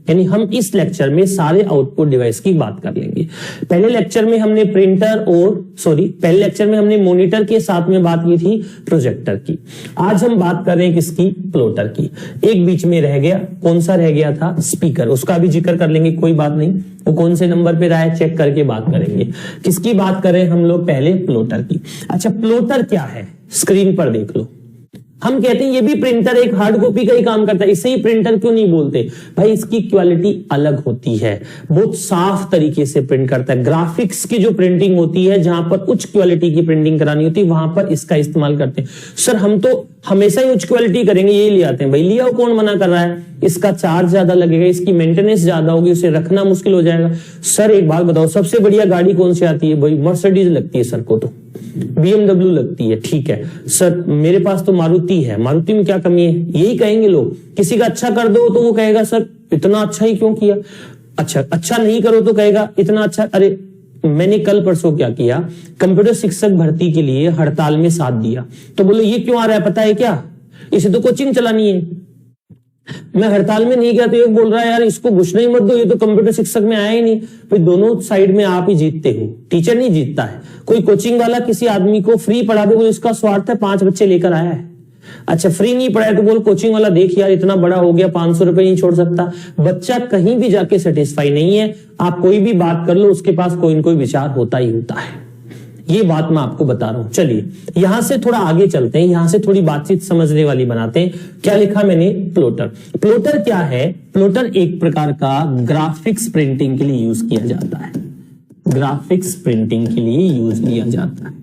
यानी हम इस लेक्चर में सारे आउटपुट डिवाइस की बात कर लेंगे। पहले लेक्चर में हमने पहले लेक्चर में हमने मॉनिटर के साथ में बात की थी प्रोजेक्टर की। आज हम बात कर रहे हैं किसकी? प्लॉटर की। एक बीच में रह गया, कौन सा रह गया था? स्पीकर, उसका भी जिक्र कर लेंगे, कोई बात नहीं। वो कौन से नंबर पे रहा है चेक करके बात करेंगे। किसकी बात करें हम लोग? पहले प्लॉटर की। अच्छा, प्लॉटर क्या है? स्क्रीन पर देख लो। हम कहते हैं ये भी प्रिंटर एक हार्ड कॉपी का ही काम करता है, इसे ही प्रिंटर क्यों नहीं बोलते? भाई इसकी क्वालिटी अलग होती है, बहुत साफ तरीके से प्रिंट करता है। ग्राफिक्स की जो प्रिंटिंग होती है, जहां पर उच्च क्वालिटी की प्रिंटिंग करानी होती है, वहां पर इसका इस्तेमाल करते हैं। सर हम तो हमेशा ही उच्च क्वालिटी करेंगे, ये ले आते हैं। भाई लिया, कौन मना कर रहा है? इसका चार्ज ज्यादा लगेगा, इसकी मेंटेनेंस ज्यादा होगी, उसे रखना मुश्किल हो जाएगा। सर एक बात बताओ, सबसे बढ़िया गाड़ी कौन सी आती है? भाई मर्सिडीज लगती है सर को, तो BMW लगती है। ठीक है सर, मेरे पास तो मारुति है, मारुति में क्या कमी है? यही कहेंगे लोग। किसी का अच्छा कर दो तो वो कहेगा सर इतना अच्छा ही क्यों किया। अच्छा नहीं करो तो कहेगा इतना अच्छा। अरे मैंने कल परसों क्या किया, कंप्यूटर शिक्षक भर्ती के लिए हड़ताल में साथ दिया, तो बोले ये क्यों आ रहा है पता है क्या? इसे तो कोचिंग चलानी है। मैं हड़ताल में नहीं गया तो ये बोल रहा है यार इसको घुसना ही मत दो, ये तो कंप्यूटर शिक्षक में आया ही नहीं। भाई दोनों साइड में आप ही जीतते हो, टीचर नहीं जीतता है। कोई कोचिंग वाला किसी आदमी को फ्री पढ़ा दे, वो इसका स्वार्थ है, 5 बच्चे लेकर आया है। अच्छा फ्री नहीं पढ़ाया तो बोल कोचिंग वाला देख यार इतना बड़ा हो गया, 500 रुपए नहीं छोड़ सकता। बच्चा कहीं भी जाके सेटिस्फाई नहीं है, आप कोई भी बात कर लो उसके पास कोई न कोई विचार होता ही होता है। ये बात मैं आपको बता रहा हूं। चलिए यहां से थोड़ा आगे चलते हैं, यहां से थोड़ी बातचीत समझने वाली बनाते हैं। क्या लिखा मैंने? प्लॉटर। प्लॉटर क्या है? प्लॉटर एक प्रकार का ग्राफिक्स प्रिंटिंग के लिए यूज किया जाता है। ग्राफिक्स प्रिंटिंग के लिए यूज लिया जाता है।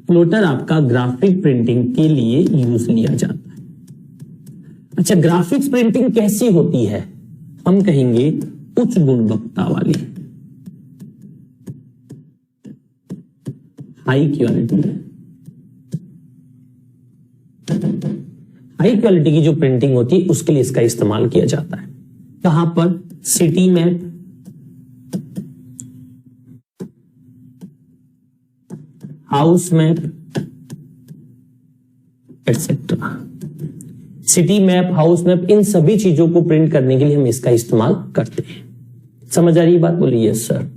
प्लॉटर आपका ग्राफिक प्रिंटिंग के लिए यूज लिया जाता है। अच्छा ग्राफिक्स प्रिंटिंग कैसी होती है? हम कहेंगे उच्च गुणवत्ता वाली, हाई क्वालिटी। हाई क्वालिटी की जो प्रिंटिंग होती है उसके लिए इसका इस्तेमाल किया जाता है। कहां पर? City map, house map etcetera. City map, house map, इन सभी चीजों को प्रिंट करने के लिए हम इसका इस्तेमाल करते हैं। समझ आ रही बात? बोलिए यस सर।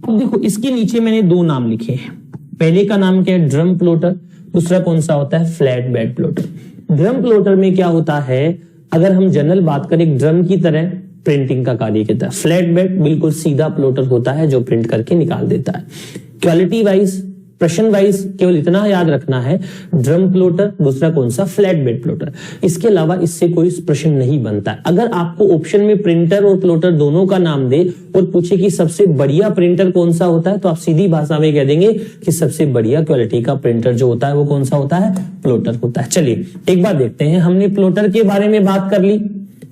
अब देखो इसके नीचे मैंने 2 नाम लिखे हैं। पहले का नाम क्या है? Drum plotter. दूसरा कौन सा होता है? Flat bed plotter. Drum plotter में क्या होता है, अगर हम जनरल बात करें, एक ड्रम की तरह प्रिंटिंग का कार्य करता है। फ्लैट बेड बिल्कुल सीधा प्लॉटर होता है जो प्रिंट करके निकाल देता है। क्वालिटी वाइज, प्रश्न वाइज केवल इतना याद रखना है, ड्रम प्लॉटर, दूसरा कौन सा? Flat bed plotter. इसके अलावा इससे कोई प्रश्न नहीं बनता है। अगर आपको ऑप्शन में प्रिंटर और प्लॉटर दोनों का नाम दे और पूछे कि सबसे बढ़िया प्रिंटर कौन सा होता है, तो आप सीधी भाषा में कह देंगे कि सबसे बढ़िया क्वालिटी का प्रिंटर जो होता है वो कौन सा होता है? प्लॉटर होता है। चलिए एक बार देखते हैं, हमने प्लॉटर के बारे में बात कर ली,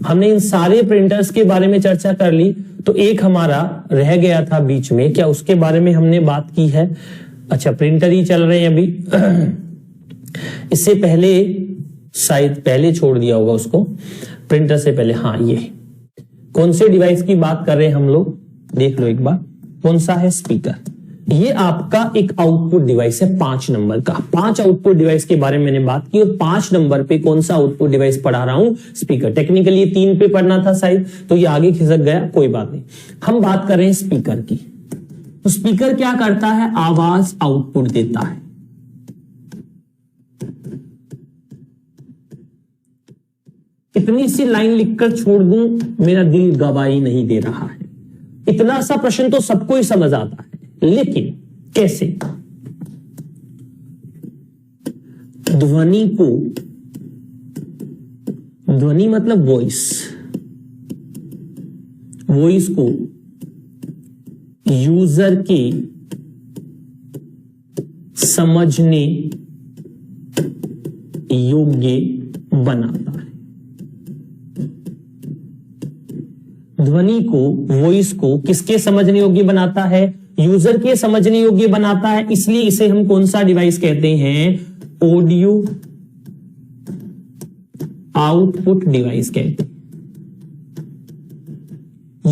हमने इन सारे प्रिंटर्स के बारे में चर्चा कर ली, तो एक हमारा रह गया था बीच में, क्या उसके बारे में हमने बात की है? अच्छा प्रिंटर ही चल रहे हैं अभी। इससे पहले शायद पहले छोड़ दिया होगा उसको, प्रिंटर से पहले। हाँ ये कौन से डिवाइस की बात कर रहे हैं हम लोग? देख लो एक बार, कौन सा है? स्पीकर। ये आपका एक आउटपुट डिवाइस है 5 नंबर का। 5 आउटपुट डिवाइस के बारे में मैंने बात की और 5 नंबर पे कौन सा आउटपुट डिवाइस पढ़ा रहा हूं, स्पीकर। टेक्निकली 3 पे पढ़ना था शायद, तो ये आगे खिसक गया, कोई बात नहीं। हम बात कर रहे हैं स्पीकर की। तो स्पीकर क्या करता है, आवाज आउटपुट देता है। इतनी सी लाइन लिखकर छोड़ दूं, मेरा दिल गवाही नहीं दे रहा है। इतना सा प्रश्न तो सबको ही समझ आता है, लेकिन कैसे? ध्वनि को, ध्वनि मतलब वॉइस, वॉइस को यूजर के समझने योग्य बनाता है। ध्वनि को, वॉइस को किसके समझने योग्य बनाता है, यूजर के समझने योग्य बनाता है। इसलिए इसे हम कौन सा डिवाइस कहते हैं, ऑडियो आउटपुट डिवाइस कहते हैं।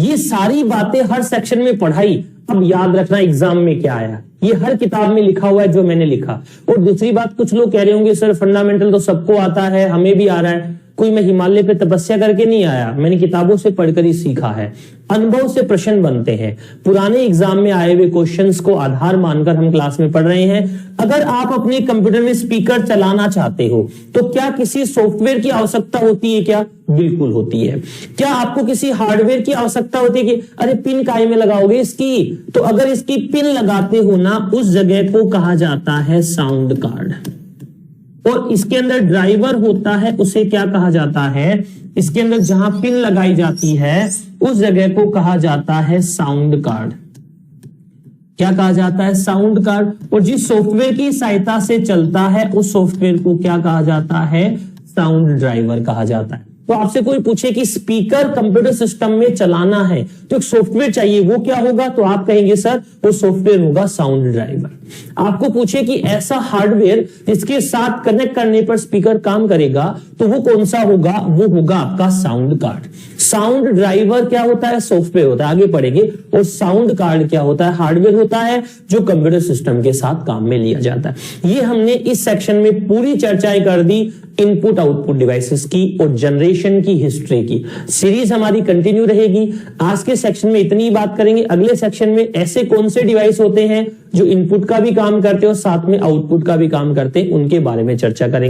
ये सारी बातें हर सेक्शन में पढ़ाई। अब याद रखना एग्जाम में क्या आया, ये हर किताब में लिखा हुआ है जो मैंने लिखा। और दूसरी बात, कुछ लोग कह रहे होंगे सर फंडामेंटल तो सबको आता है, हमें भी आ रहा है। कोई मैं हिमालय पे तपस्या करके नहीं आया, मैंने किताबों से पढ़कर ही सीखा है। अनुभव से प्रश्न बनते हैं, पुराने एग्जाम में आए हुए क्वेश्चंस को आधार मानकर हम क्लास में पढ़ रहे हैं। अगर आप अपने कंप्यूटर में स्पीकर चलाना चाहते हो तो क्या किसी सॉफ्टवेयर की आवश्यकता होती है क्या? बिल्कुल होती है। क्या आपको किसी हार्डवेयर की आवश्यकता होती है कि अरे पिन काहे में लगाओगे इसकी? तो अगर इसकी पिन लगाते हो ना, उस जगह को कहा जाता है साउंड कार्ड। और इसके अंदर ड्राइवर होता है, उसे क्या कहा जाता है, इसके अंदर जहां पिन लगाई जाती है उस जगह को कहा जाता है साउंड कार्ड। क्या कहा जाता है, साउंड कार्ड। और जिस सॉफ्टवेयर की सहायता से चलता है उस सॉफ्टवेयर को क्या कहा जाता है, साउंड ड्राइवर कहा जाता है। तो आपसे कोई पूछे कि स्पीकर कंप्यूटर सिस्टम में चलाना है तो एक सॉफ्टवेयर चाहिए, वो क्या होगा? तो आप कहेंगे सर वो सॉफ्टवेयर होगा साउंड ड्राइवर। आपको पूछे कि ऐसा हार्डवेयर जिसके साथ कनेक्ट करने पर स्पीकर काम करेगा तो वो कौन सा होगा? वो होगा आपका साउंड कार्ड। साउंड ड्राइवर क्या होता है? सॉफ्टवेयर होता है, आगे पढ़ेंगे। और साउंड कार्ड क्या होता है? हार्डवेयर होता है जो कंप्यूटर सिस्टम के साथ काम में लिया जाता है। ये हमने इस सेक्शन में पूरी चर्चाएं कर दी इनपुट आउटपुट डिवाइसेस की और जनरेशन की हिस्ट्री की। सीरीज हमारी कंटिन्यू रहेगी। आज के सेक्शन में इतनी बात करेंगे। अगले सेक्शन में ऐसे कौन से डिवाइस होते हैं जो इनपुट का भी काम करते हैं और साथ में आउटपुट का भी काम करते हैं, उनके बारे में चर्चा करेंगे।